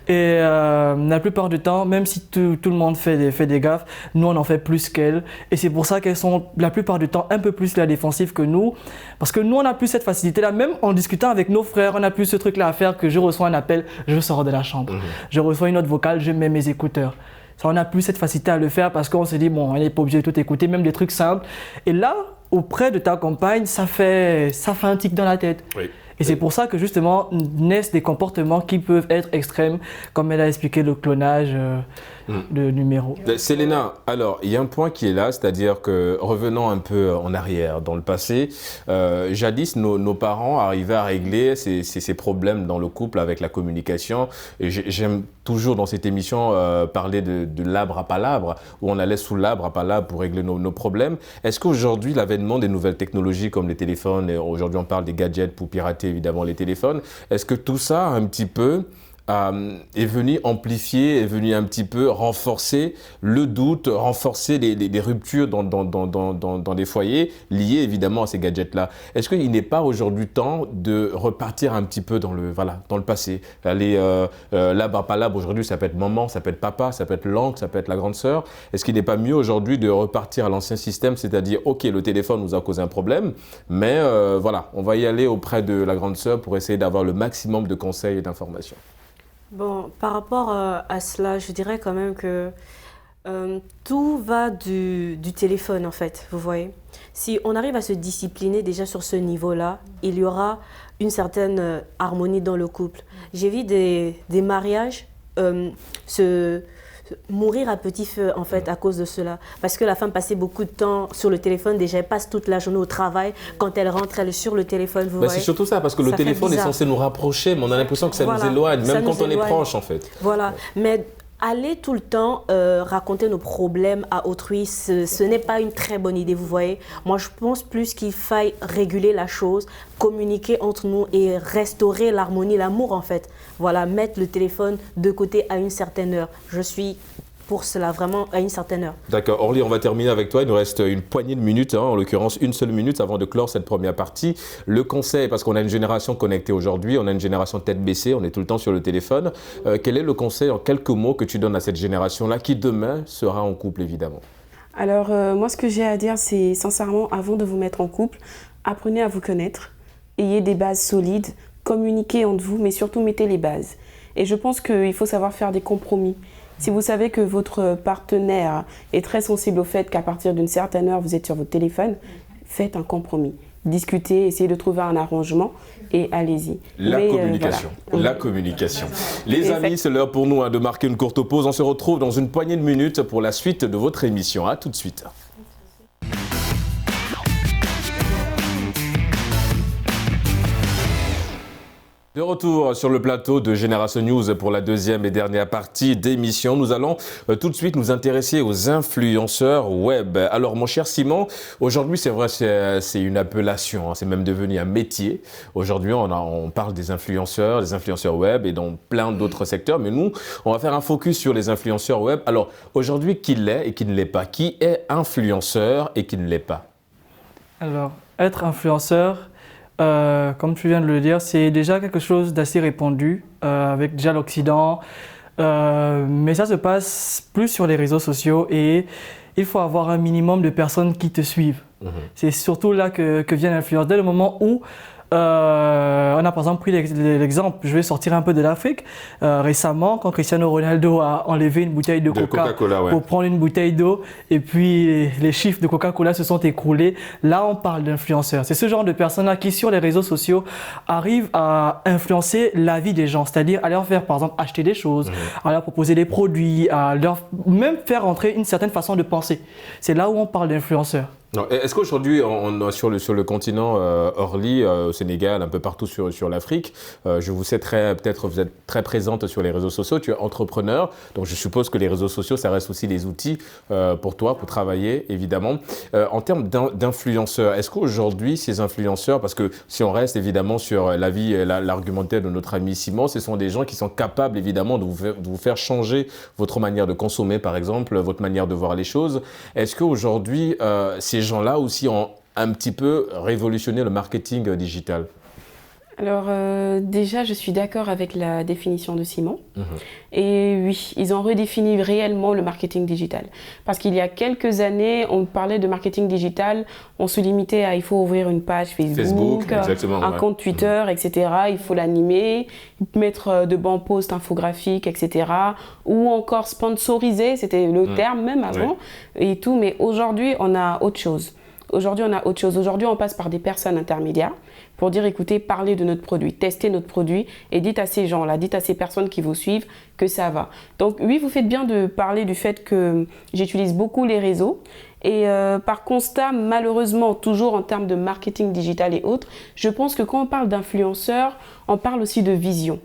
Et la plupart du temps, même si tout le monde fait des gaffes, nous on en fait plus qu'elles. Et c'est pour ça qu'elles sont la plupart du temps un peu plus la défensive que nous. Parce que nous on n'a plus cette facilité-là. Même en discutant avec nos frères, on n'a plus ce truc-là à faire que je reçois un appel, je sors de la chambre. Je reçois une note vocale, je mets mes écouteurs. Ça, on n'a plus cette facilité à le faire parce qu'on se dit, bon, on n'est pas obligé de tout écouter, même des trucs simples. Et là, auprès de ta compagne, ça fait un tic dans la tête. Oui. Et c'est pour ça que justement naissent des comportements qui peuvent être extrêmes, comme elle a expliqué le clonage de numéros. Selena, alors il y a un point qui est là, c'est-à-dire que revenons un peu en arrière, dans le passé, jadis nos parents arrivaient à régler ces problèmes dans le couple avec la communication. Et j'aime toujours dans cette émission parler de l'arbre à palabre, où on allait sous l'arbre à palabre pour régler nos problèmes. Est-ce qu'aujourd'hui, l'avènement des nouvelles technologies comme les téléphones, et aujourd'hui on parle des gadgets pour pirater évidemment les téléphones, est-ce que tout ça un petit peu est venu amplifier, est venu un petit peu renforcer le doute, renforcer les ruptures dans des foyers liés évidemment à ces gadgets-là. Est-ce qu'il n'est pas aujourd'hui temps de repartir un petit peu dans le passé? Aller là-bas, pas là, aujourd'hui ça peut être maman, ça peut être papa, ça peut être l'oncle, ça peut être la grande sœur. Est-ce qu'il n'est pas mieux aujourd'hui de repartir à l'ancien système, c'est-à-dire ok, le téléphone nous a causé un problème, mais voilà, on va y aller auprès de la grande sœur pour essayer d'avoir le maximum de conseils et d'informations? Bon, par rapport à cela, je dirais quand même que tout va du téléphone en fait, vous voyez. Si on arrive à se discipliner déjà sur ce niveau-là, il y aura une certaine harmonie dans le couple. J'ai vu des mariages mourir à petit feu en fait à cause de cela. Parce que la femme passait beaucoup de temps sur le téléphone, déjà elle passe toute la journée au travail, quand elle rentre elle est sur le téléphone, vous voyez. C'est surtout ça, parce que le téléphone est censé nous rapprocher, mais on a l'impression que ça nous éloigne, même quand on est proche en fait. Voilà, mais aller tout le temps raconter nos problèmes à autrui, ce n'est pas une très bonne idée, vous voyez. Moi, je pense plus qu'il faille réguler la chose, communiquer entre nous et restaurer l'harmonie, l'amour en fait. Voilà, mettre le téléphone de côté à une certaine heure. Je suis pour cela, vraiment à une certaine heure. D'accord. Orly, on va terminer avec toi. Il nous reste une poignée de minutes, en l'occurrence une seule minute avant de clore cette première partie. Le conseil, parce qu'on a une génération connectée aujourd'hui, on a une génération tête baissée, on est tout le temps sur le téléphone. Quel est le conseil en quelques mots que tu donnes à cette génération-là qui demain sera en couple évidemment? Alors moi ce que j'ai à dire c'est sincèrement avant de vous mettre en couple, apprenez à vous connaître, ayez des bases solides, communiquez entre vous mais surtout mettez les bases. Et je pense qu'il faut savoir faire des compromis. Si vous savez que votre partenaire est très sensible au fait qu'à partir d'une certaine heure, vous êtes sur votre téléphone, faites un compromis. Discutez, essayez de trouver un arrangement et allez-y. La communication. Les amis, c'est l'heure pour nous de marquer une courte pause. On se retrouve dans une poignée de minutes pour la suite de votre émission. À tout de suite. De retour sur le plateau de Génération News pour la deuxième et dernière partie d'émission. Nous allons tout de suite nous intéresser aux influenceurs web. Alors mon cher Simon, aujourd'hui c'est vrai c'est une appellation, c'est même devenu un métier. Aujourd'hui on parle des influenceurs web et dans plein d'autres secteurs. Mais nous, on va faire un focus sur les influenceurs web. Alors aujourd'hui, qui l'est et qui ne l'est pas? Qui est influenceur et qui ne l'est pas? Alors, être influenceur, comme tu viens de le dire, c'est déjà quelque chose d'assez répandu avec déjà l'Occident, mais ça se passe plus sur les réseaux sociaux et il faut avoir un minimum de personnes qui te suivent. C'est surtout là que vient l'influence. Dès le moment où on a par exemple pris l'exemple, je vais sortir un peu de l'Afrique. Récemment, quand Cristiano Ronaldo a enlevé une bouteille de Coca-Cola pour prendre une bouteille d'eau et puis les chiffres de Coca-Cola se sont écroulés, là on parle d'influenceurs. C'est ce genre de personnes-là qui sur les réseaux sociaux arrivent à influencer la vie des gens, c'est-à-dire à leur faire par exemple acheter des choses, à leur proposer des produits, à leur même faire entrer une certaine façon de penser. C'est là où on parle d'influenceurs. Est-ce qu'aujourd'hui, sur le continent Orly, au Sénégal, un peu partout sur l'Afrique, je vous sais peut-être vous êtes très présente sur les réseaux sociaux, tu es entrepreneur, donc je suppose que les réseaux sociaux, ça reste aussi des outils pour toi, pour travailler, évidemment. En termes d'influenceurs, est-ce qu'aujourd'hui, ces influenceurs, parce que si on reste évidemment sur la vie et l'argumentaire de notre ami Simon, ce sont des gens qui sont capables évidemment de vous faire changer votre manière de consommer, par exemple, votre manière de voir les choses. Est-ce qu'aujourd'hui, ces gens-là aussi ont un petit peu révolutionné le marketing digital? Alors déjà, je suis d'accord avec la définition de Simon. Et oui, ils ont redéfini réellement le marketing digital. Parce qu'il y a quelques années, on parlait de marketing digital, on se limitait à il faut ouvrir une page Facebook un compte Twitter, etc. Il faut l'animer, mettre de bons posts infographiques, etc. Ou encore sponsoriser, c'était le terme même avant, et tout. Mais aujourd'hui, on a autre chose. Aujourd'hui, on passe par des personnes intermédiaires pour dire, écoutez, parlez de notre produit, testez notre produit et dites à ces gens-là, dites à ces personnes qui vous suivent que ça va. Donc oui, vous faites bien de parler du fait que j'utilise beaucoup les réseaux et par constat, malheureusement, toujours en termes de marketing digital et autres, je pense que quand on parle d'influenceurs, on parle aussi de vision.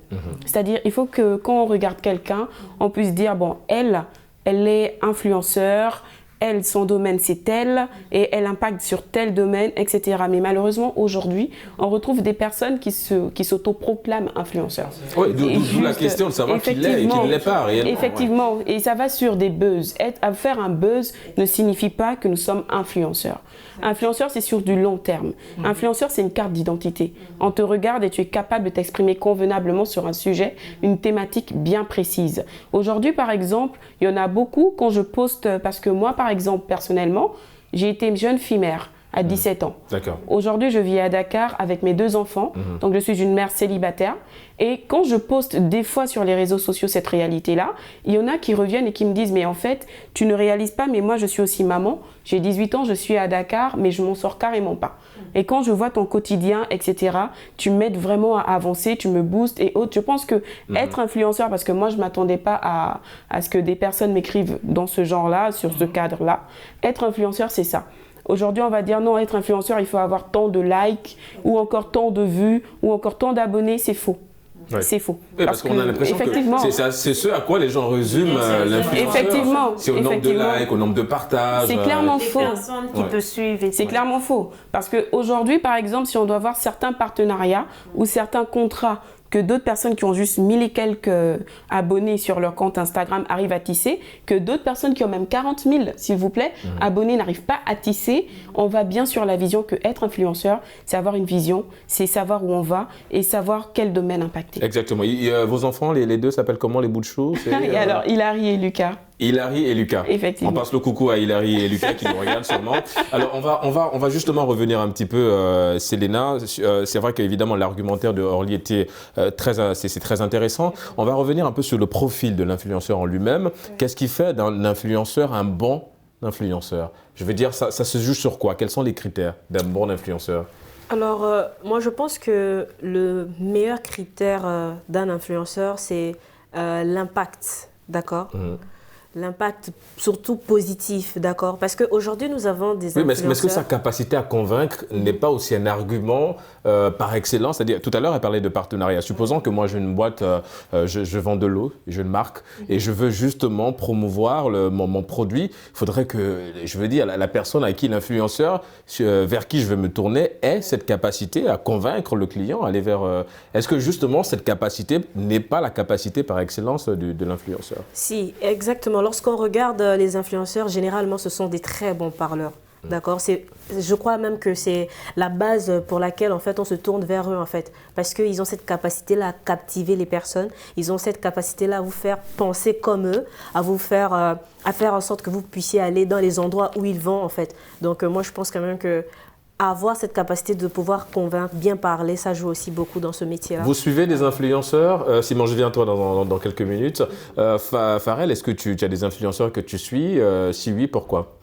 C'est-à-dire, il faut que quand on regarde quelqu'un, on puisse dire, bon, elle est influenceur, elle, son domaine c'est tel, et elle impacte sur tel domaine, etc. Mais malheureusement, aujourd'hui, on retrouve des personnes qui s'autoproclament influenceurs. Oui, d'où la question de savoir qui l'est et qui ne l'est pas réellement. Effectivement, ouais. Et ça va sur des buzz. Faire un buzz ne signifie pas que nous sommes influenceurs. Influenceur, c'est sur du long terme. Influenceur, c'est une carte d'identité. On te regarde et tu es capable de t'exprimer convenablement sur un sujet, une thématique bien précise. Aujourd'hui, par exemple, il y en a beaucoup quand je poste, parce que moi, par exemple, personnellement, j'ai été jeune fille mère à 17 ans. Aujourd'hui, je vis à Dakar avec mes 2 enfants, donc je suis une mère célibataire. Et quand je poste des fois sur les réseaux sociaux cette réalité-là, il y en a qui reviennent et qui me disent « Mais en fait, tu ne réalises pas, mais moi je suis aussi maman, j'ai 18 ans, je suis à Dakar, mais je m'en sors carrément pas. » Et quand je vois ton quotidien, etc., tu m'aides vraiment à avancer, tu me boostes et autres. Je pense que être influenceur, parce que moi je ne m'attendais pas à ce que des personnes m'écrivent dans ce genre-là, sur ce cadre-là, être influenceur, c'est ça. Aujourd'hui, on va dire non, être influenceur, il faut avoir tant de likes, ou encore tant de vues, ou encore tant d'abonnés, c'est faux. Ouais. C'est faux. Oui, parce qu'on a l'impression que c'est ce à quoi les gens résument l'influenceur. Effectivement. C'est au nombre de likes, au nombre de partages. C'est clairement faux. Personnes qui te suivent. C'est clairement faux. Parce qu'aujourd'hui, par exemple, si on doit voir certains partenariats ou certains contrats que d'autres personnes qui ont juste 1000 et quelques abonnés sur leur compte Instagram arrivent à tisser, que d'autres personnes qui ont même 40 000, s'il vous plaît, abonnés n'arrivent pas à tisser. On va bien sur la vision que être influenceur, c'est avoir une vision, c'est savoir où on va et savoir quel domaine impacter. Exactement. Vos enfants, les 2 s'appellent comment, les bouts de chou? Alors, Hilary et Lucas. Hilary et Lucas. Effectivement. On passe le coucou à Hilary et Lucas qui nous regardent sûrement. Alors on va justement revenir un petit peu, Selena. C'est vrai qu'évidemment l'argumentaire de Orly était c'est très intéressant. On va revenir un peu sur le profil de l'influenceur en lui-même. Qu'est-ce qui fait d'un influenceur un bon influenceur? Je veux dire, ça se juge sur quoi? Quels sont les critères d'un bon influenceur? Alors, moi je pense que le meilleur critère d'un influenceur, c'est l'impact, d'accord? L'impact surtout positif, d'accord? Parce qu'aujourd'hui, nous avons des influenceurs... Oui, mais est-ce que sa capacité à convaincre n'est pas aussi un argument par excellence? C'est-à-dire, tout à l'heure, elle parlait de partenariat. Supposons que moi, j'ai une boîte, je vends de l'eau, j'ai une marque, et je veux justement promouvoir mon produit. Il faudrait que, je veux dire, la personne à qui l'influenceur, vers qui je vais me tourner, ait cette capacité à convaincre le client, aller vers... Est-ce que justement, cette capacité n'est pas la capacité par excellence de l'influenceur? Si, exactement. Lorsqu'on regarde les influenceurs, généralement, ce sont des très bons parleurs. D'accord, je crois même que c'est la base pour laquelle en fait on se tourne vers eux en fait, parce qu'ils ont cette capacité-là à captiver les personnes, ils ont cette capacité-là à vous faire penser comme eux, à vous faire, à faire en sorte que vous puissiez aller dans les endroits où ils vont en fait. Donc moi je pense quand même que avoir cette capacité de pouvoir convaincre, bien parler, ça joue aussi beaucoup dans ce métier-là. Vous suivez des influenceurs? Simon, je viens à toi dans quelques minutes. Farel, est-ce que tu as des influenceurs que tu suis? Si oui, pourquoi?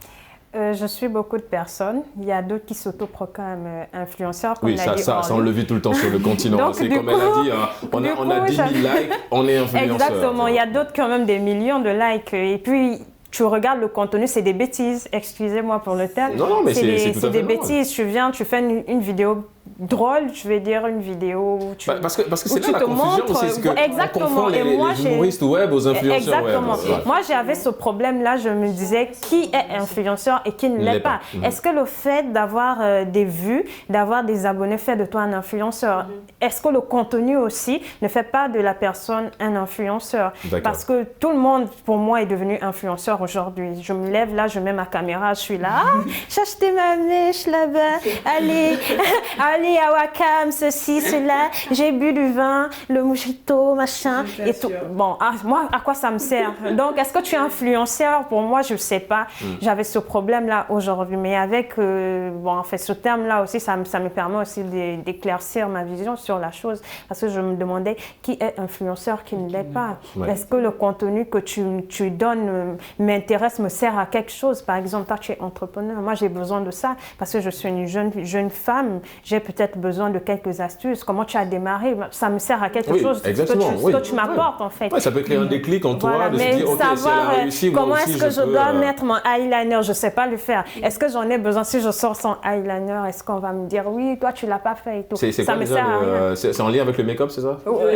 Je suis beaucoup de personnes. Il y a d'autres qui s'autoproclament influenceurs. Comme oui, ça on le vit tout le temps sur le continent. C'est comme elle a dit, on a 10 000 likes, on est influenceur. Exactement, il y a d'autres qui ont même des millions de likes. Et puis, tu regardes le contenu, c'est des bêtises. Excusez-moi pour le terme. Non, mais c'est des bêtises. Tu viens, tu fais une vidéo drôle, je vais dire une vidéo où tu... Parce que c'est là la confusion aussi, c'est que exactement. On confond les humoristes web aux influenceurs exactement. web. Exactement. Moi, j'avais ce problème-là, je me disais qui est influenceur et qui ne l'est pas. Est-ce que le fait d'avoir des vues, d'avoir des abonnés fait de toi un influenceur? Est-ce que le contenu aussi ne fait pas de la personne un influenceur? Parce que tout le monde, pour moi, est devenu influenceur aujourd'hui. Je me lève là, je mets ma caméra, je suis là, j'ai acheté ma mèche là-bas, allez à Wakam, ceci, cela, j'ai bu du vin, le mojito, machin, et tout. Bon, moi, à quoi ça me sert? Donc, est-ce que tu es influenceur? Pour moi, je ne sais pas. J'avais ce problème-là aujourd'hui, mais avec, en fait, ce terme-là aussi, ça me permet aussi d'éclaircir ma vision sur la chose, parce que je me demandais qui est influenceur, qui ne l'est pas. Est-ce que le contenu que tu donnes m'intéresse, me sert à quelque chose? Par exemple, toi, tu es entrepreneur. Moi, j'ai besoin de ça, parce que je suis une jeune femme, j'ai peut-être peut-être besoin de quelques astuces. Comment tu as démarré? Ça me sert à quelque chose. Exactement, ce que tu m'apportes, en fait. Ouais, ça peut créer un déclic en toi, de se dire, OK, si elle a réussi, moi comment aussi, est-ce que je dois mettre mon eyeliner? Je ne sais pas le faire. Est-ce que j'en ai besoin? Si je sors sans eyeliner, est-ce qu'on va me dire, oui, toi, tu ne l'as pas fait et tout? Ça me sert à rien. C'est en lien avec le make-up, c'est ça? Oui,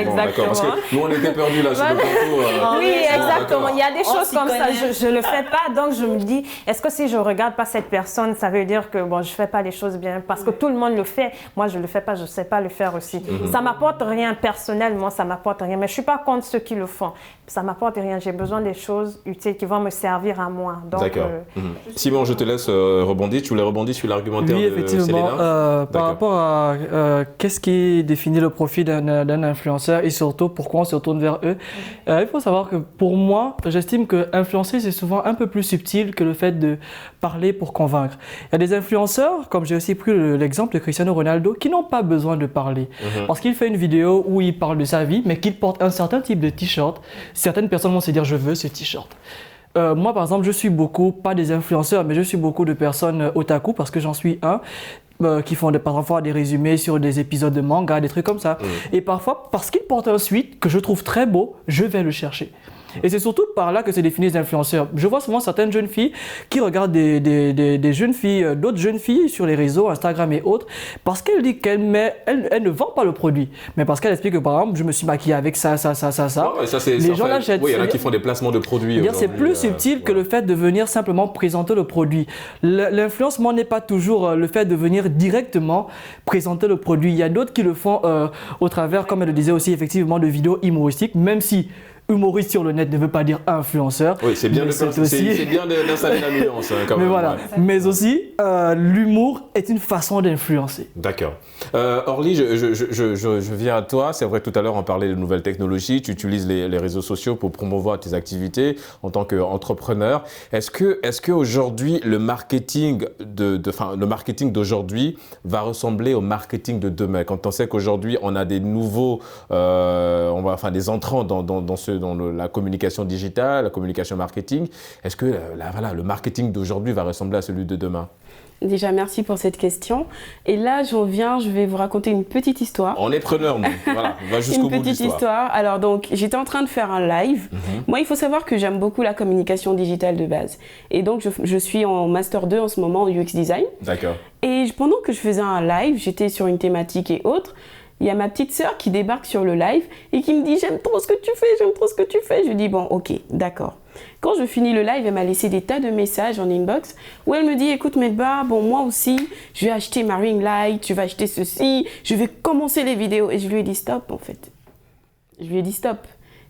exactement. Parce que nous, on était perdus là sur le plateau. Oui, exactement. Il y a des choses comme ça. Je ne le fais pas, donc je me dis, est-ce que si je ne regarde pas cette personne, ça veut dire que bon, je ne fais pas les choses bien? Parce que tout le monde le fait. Moi, je ne le fais pas, je ne sais pas le faire aussi. Ça ne m'apporte rien personnellement, ça ne m'apporte rien. Mais je ne suis pas contre ceux qui le font. Ça ne m'apporte rien. J'ai besoin des choses utiles qui vont me servir à moi. D'accord. Simon, je te laisse rebondir. Tu voulais rebondir sur l'argumentaire de Selena? Par rapport à qu'est-ce qui définit le profil d'un influenceur et surtout pourquoi on se tourne vers eux, il faut savoir que pour moi, j'estime que influencer, c'est souvent un peu plus subtil que le fait de parler pour convaincre. Il y a des influenceurs, comme j'ai aussi pris l'exemple de Cristiano Ronaldo, qui n'ont pas besoin de parler. Parce qu'il fait une vidéo où il parle de sa vie, mais qu'il porte un certain type de t-shirt. Certaines personnes vont se dire, je veux ce t-shirt. Moi, par exemple, je suis beaucoup, pas des influenceurs, mais je suis beaucoup de personnes otaku, parce que j'en suis un, qui font parfois des résumés sur des épisodes de manga, des trucs comme ça. Et parfois, parce qu'ils portent un sweat que je trouve très beau, je vais le chercher. Et c'est surtout par là que se définissent les influenceurs. Je vois souvent certaines jeunes filles qui regardent des jeunes filles, d'autres jeunes filles sur les réseaux, Instagram et autres, parce qu'elles disent qu'elles ne vendent pas le produit, mais parce qu'elles expliquent que par exemple, je me suis maquillée avec ça. Ouais, les gens l'achètent. Oui, il y en a qui font des placements de produits. C'est plus subtil que le fait de venir simplement présenter le produit. L'influencement n'est pas toujours le fait de venir directement présenter le produit. Il y a d'autres qui le font au travers, comme elle le disait aussi, effectivement, de vidéos humoristiques, même si humoriste sur le net ne veut pas dire influenceur. Oui, c'est bien d'installer la nuance quand même. Mais voilà. Ouais. Mais aussi, l'humour est une façon d'influencer. D'accord. Orly, je viens à toi. C'est vrai, tout à l'heure, on parlait de nouvelles technologies. Tu utilises les réseaux sociaux pour promouvoir tes activités en tant qu'entrepreneur. Est-ce que aujourd'hui, le marketing d'aujourd'hui va ressembler au marketing de demain? Quand on sait qu'aujourd'hui, on a des nouveaux, des entrants dans la communication digitale, la communication marketing, est-ce que le marketing d'aujourd'hui va ressembler à celui de demain? Déjà, merci pour cette question. Et là, je vais vous raconter une petite histoire. On est preneurs, nous. Voilà, on va jusqu'au bout de l'histoire. Une petite histoire. Alors, donc, j'étais en train de faire un live. Moi, il faut savoir que j'aime beaucoup la communication digitale de base. Et donc, je suis en Master 2 en ce moment en UX Design. D'accord. Et pendant que je faisais un live, j'étais sur une thématique et autres. Il y a ma petite sœur qui débarque sur le live et qui me dit « J'aime trop ce que tu fais, j'aime trop ce que tu fais ». Je lui dis « Bon, ok, d'accord ». Quand je finis le live, elle m'a laissé des tas de messages en inbox où elle me dit « Écoute Medba, bon moi aussi, je vais acheter ma ring light, tu vas acheter ceci, je vais commencer les vidéos ». Et je lui ai dit « Stop » en fait. Je lui ai dit « Stop ».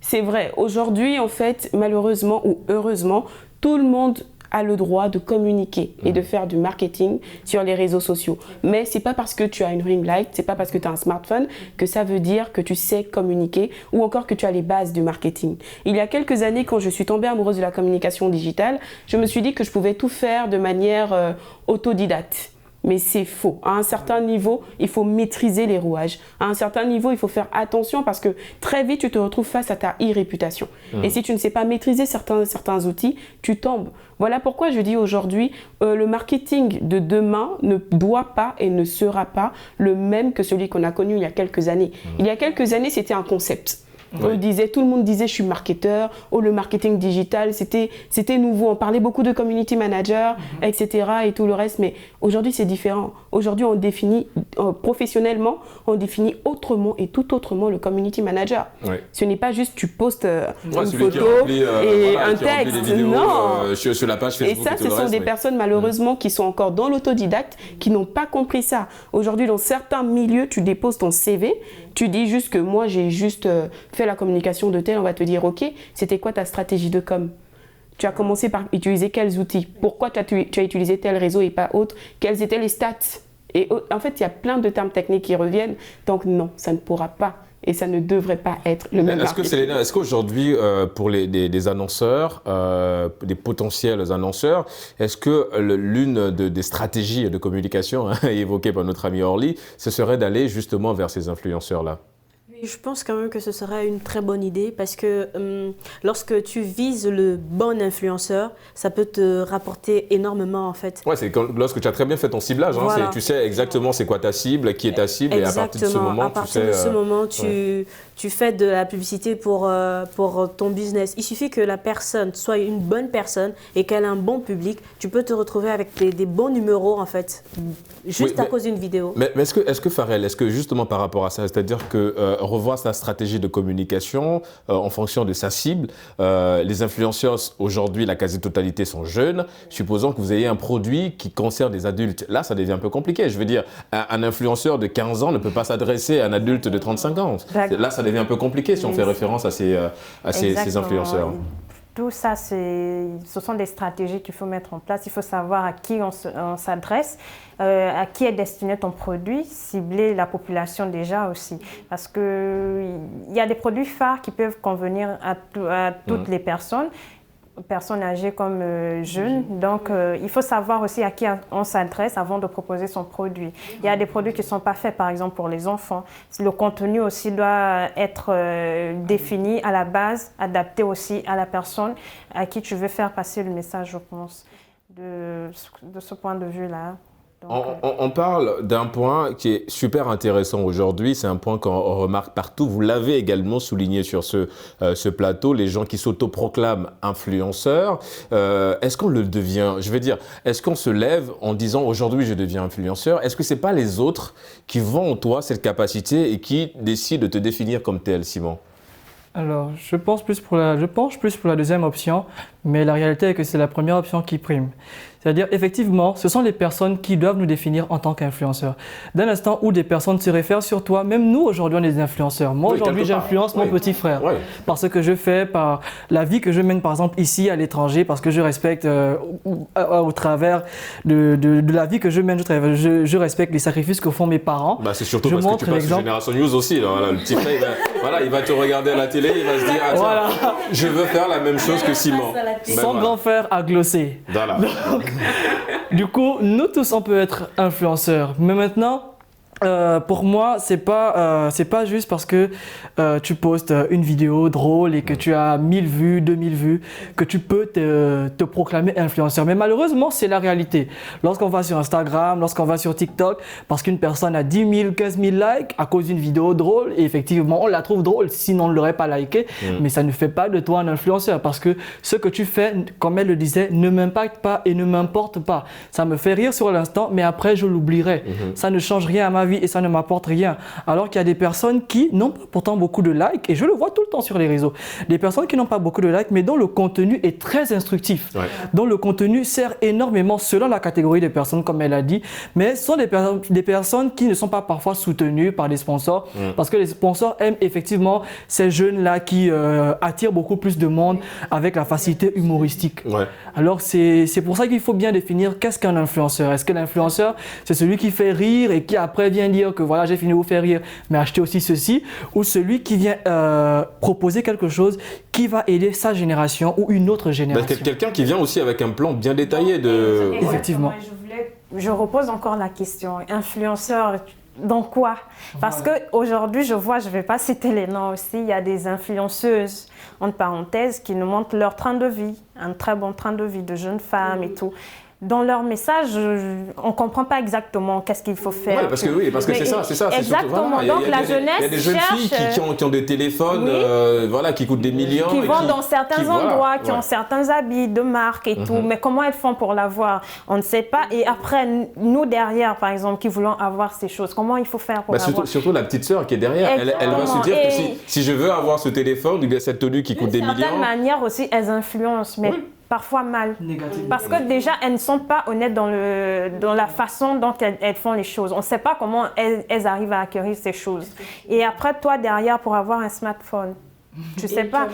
C'est vrai, aujourd'hui en fait, malheureusement ou heureusement, tout le monde a le droit de communiquer et de faire du marketing sur les réseaux sociaux. Mais c'est pas parce que tu as une ring light, c'est pas parce que tu as un smartphone que ça veut dire que tu sais communiquer ou encore que tu as les bases du marketing. Il y a quelques années, quand je suis tombée amoureuse de la communication digitale, je me suis dit que je pouvais tout faire de manière autodidacte. Mais c'est faux. À un certain niveau, il faut maîtriser les rouages. À un certain niveau, il faut faire attention parce que très vite, tu te retrouves face à ta e-réputation. Et si tu ne sais pas maîtriser certains outils, tu tombes. Voilà pourquoi je dis aujourd'hui, le marketing de demain ne doit pas et ne sera pas le même que celui qu'on a connu il y a quelques années. Il y a quelques années, c'était un concept. Tout le monde disait je suis marketeur, le marketing digital, c'était nouveau, on parlait beaucoup de community manager, etc. et tout le reste, mais aujourd'hui c'est différent. Aujourd'hui on définit, professionnellement, on définit autrement et tout autrement le community manager. Ce n'est pas juste tu postes une photo et un texte, non. Sur la page Facebook et ça, ce sont des personnes malheureusement qui sont encore dans l'autodidacte, qui n'ont pas compris ça. Aujourd'hui dans certains milieux, tu déposes ton CV, tu dis juste que moi j'ai juste fait la communication de tel, on va te dire ok, c'était quoi ta stratégie de com? Tu as commencé par utiliser quels outils? Pourquoi tu as utilisé tel réseau et pas autre? Quelles étaient les stats? Et en fait, il y a plein de termes techniques qui reviennent. Donc non, ça ne pourra pas et ça ne devrait pas être le même marketing. Est-ce qu'aujourd'hui, pour des annonceurs, des potentiels annonceurs, est-ce que l'une des stratégies de communication évoquée par notre ami Orly, ce serait d'aller justement vers ces influenceurs-là? Oui, Je pense quand même que ce serait une très bonne idée parce que lorsque tu vises le bon influenceur, ça peut te rapporter énormément en fait. Ouais, c'est lorsque tu as très bien fait ton ciblage, voilà. Tu sais exactement c'est quoi ta cible, qui est ta cible, exactement. Et à partir de ce moment, tu fais de la publicité pour ton business. Il suffit que la personne soit une bonne personne et qu'elle ait un bon public, tu peux te retrouver avec des bons numéros en fait, juste à cause d'une vidéo. Mais est-ce que Pharrell, est-ce que justement par rapport à ça, c'est-à-dire que revoir sa stratégie de communication en fonction de sa cible, les influenceurs aujourd'hui, la quasi-totalité sont jeunes, supposons que vous ayez un produit qui concerne des adultes, là ça devient un peu compliqué, je veux dire, un influenceur de 15 ans ne peut pas s'adresser à un adulte de 35 ans, là ça devient un peu compliqué si on fait référence à ces influenceurs. Tout ça, ce sont des stratégies qu'il faut mettre en place. Il faut savoir à qui on s'adresse, à qui est destiné ton produit, cibler la population déjà aussi. Parce qu'il y a des produits phares qui peuvent convenir à toutes les personnes âgées comme jeunes. Donc, il faut savoir aussi à qui on s'adresse avant de proposer son produit. Il y a des produits qui ne sont pas faits, par exemple, pour les enfants. Le contenu aussi doit être défini à la base, adapté aussi à la personne à qui tu veux faire passer le message, je pense, de ce point de vue-là. On parle d'un point qui est super intéressant aujourd'hui, c'est un point qu'on remarque partout, vous l'avez également souligné sur ce plateau, les gens qui s'autoproclament influenceurs, est-ce qu'on le devient, je veux dire, est-ce qu'on se lève en disant aujourd'hui je deviens influenceur, est-ce que c'est pas les autres qui voient en toi cette capacité et qui décident de te définir comme tel, Simon? Alors, je penche plus pour la deuxième option, mais la réalité est que c'est la première option qui prime. C'est-à-dire, effectivement, ce sont les personnes qui doivent nous définir en tant qu'influenceurs. Dès l'instant où des personnes se réfèrent sur toi, même nous, aujourd'hui, on est des influenceurs. Moi, aujourd'hui, j'influence mon petit frère par ce que je fais, par la vie que je mène, par exemple, ici, à l'étranger, parce que je respecte, au travers de la vie que je mène, je respecte les sacrifices que font mes parents. C'est surtout parce que tu passes sur Génération News aussi. Là, voilà, le petit frère, il va te regarder à la télé, il va se dire, je veux faire la même chose que Simon. Son grand frère a glossé. Voilà. Du coup, nous tous, on peut être influenceurs. Mais maintenant, pour moi, c'est pas juste parce que tu postes une vidéo drôle et que tu as 1000 vues, 2000 vues, que tu peux te proclamer influenceur. Mais malheureusement, c'est la réalité. Lorsqu'on va sur Instagram, lorsqu'on va sur TikTok, parce qu'une personne a 10 000, 15 000 likes à cause d'une vidéo drôle, et effectivement, on la trouve drôle, sinon on ne l'aurait pas liké, mais ça ne fait pas de toi un influenceur parce que ce que tu fais, comme elle le disait, ne m'impacte pas et ne m'importe pas. Ça me fait rire sur l'instant, mais après, je l'oublierai. Ça ne change rien à ma vie et ça ne m'apporte rien. Alors qu'il y a des personnes qui n'ont pas pourtant beaucoup de likes, et je le vois tout le temps sur les réseaux, des personnes qui n'ont pas beaucoup de likes, mais dont le contenu est très instructif, dont le contenu sert énormément selon la catégorie des personnes, comme elle a dit, mais ce sont des personnes qui ne sont pas parfois soutenues par des sponsors, parce que les sponsors aiment effectivement ces jeunes-là qui attirent beaucoup plus de monde avec la facilité humoristique. Alors c'est pour ça qu'il faut bien définir qu'est-ce qu'un influenceur. Est-ce que l'influenceur, c'est celui qui fait rire et qui après vient dire que voilà, j'ai fini de vous faire rire, mais achetez aussi ceci, ou celui qui vient proposer quelque chose qui va aider sa génération ou une autre génération. Quelqu'un qui vient aussi avec un plan bien détaillé de... Effectivement. Je repose encore la question, influenceur dans quoi? Parce qu'aujourd'hui, je vais pas citer les noms aussi, il y a des influenceuses, entre parenthèses, qui nous montrent leur train de vie, un très bon train de vie de jeunes femmes et tout. Dans leur message, on ne comprend pas exactement qu'est-ce qu'il faut faire. Parce que c'est ça. Exactement. Donc la jeunesse il y a des jeunes filles qui ont des téléphones qui coûtent des millions. Qui vont dans certains endroits, qui ont certains habits de marque et tout. Mais comment elles font pour l'avoir? On ne sait pas. Et après, nous derrière, par exemple, qui voulons avoir ces choses, comment il faut faire pour l'avoir? Surtout la petite sœur qui est derrière. Elle va se dire que si je veux avoir ce téléphone, il y a cette tenue qui coûte des millions. D'une certaine manière aussi, elles influencent. Mais parfois mal. Parce que déjà, elles ne sont pas honnêtes dans la façon dont elles font les choses. On ne sait pas comment elles arrivent à acquérir ces choses. Et après, toi, derrière, pour avoir un smartphone, Je sais pas.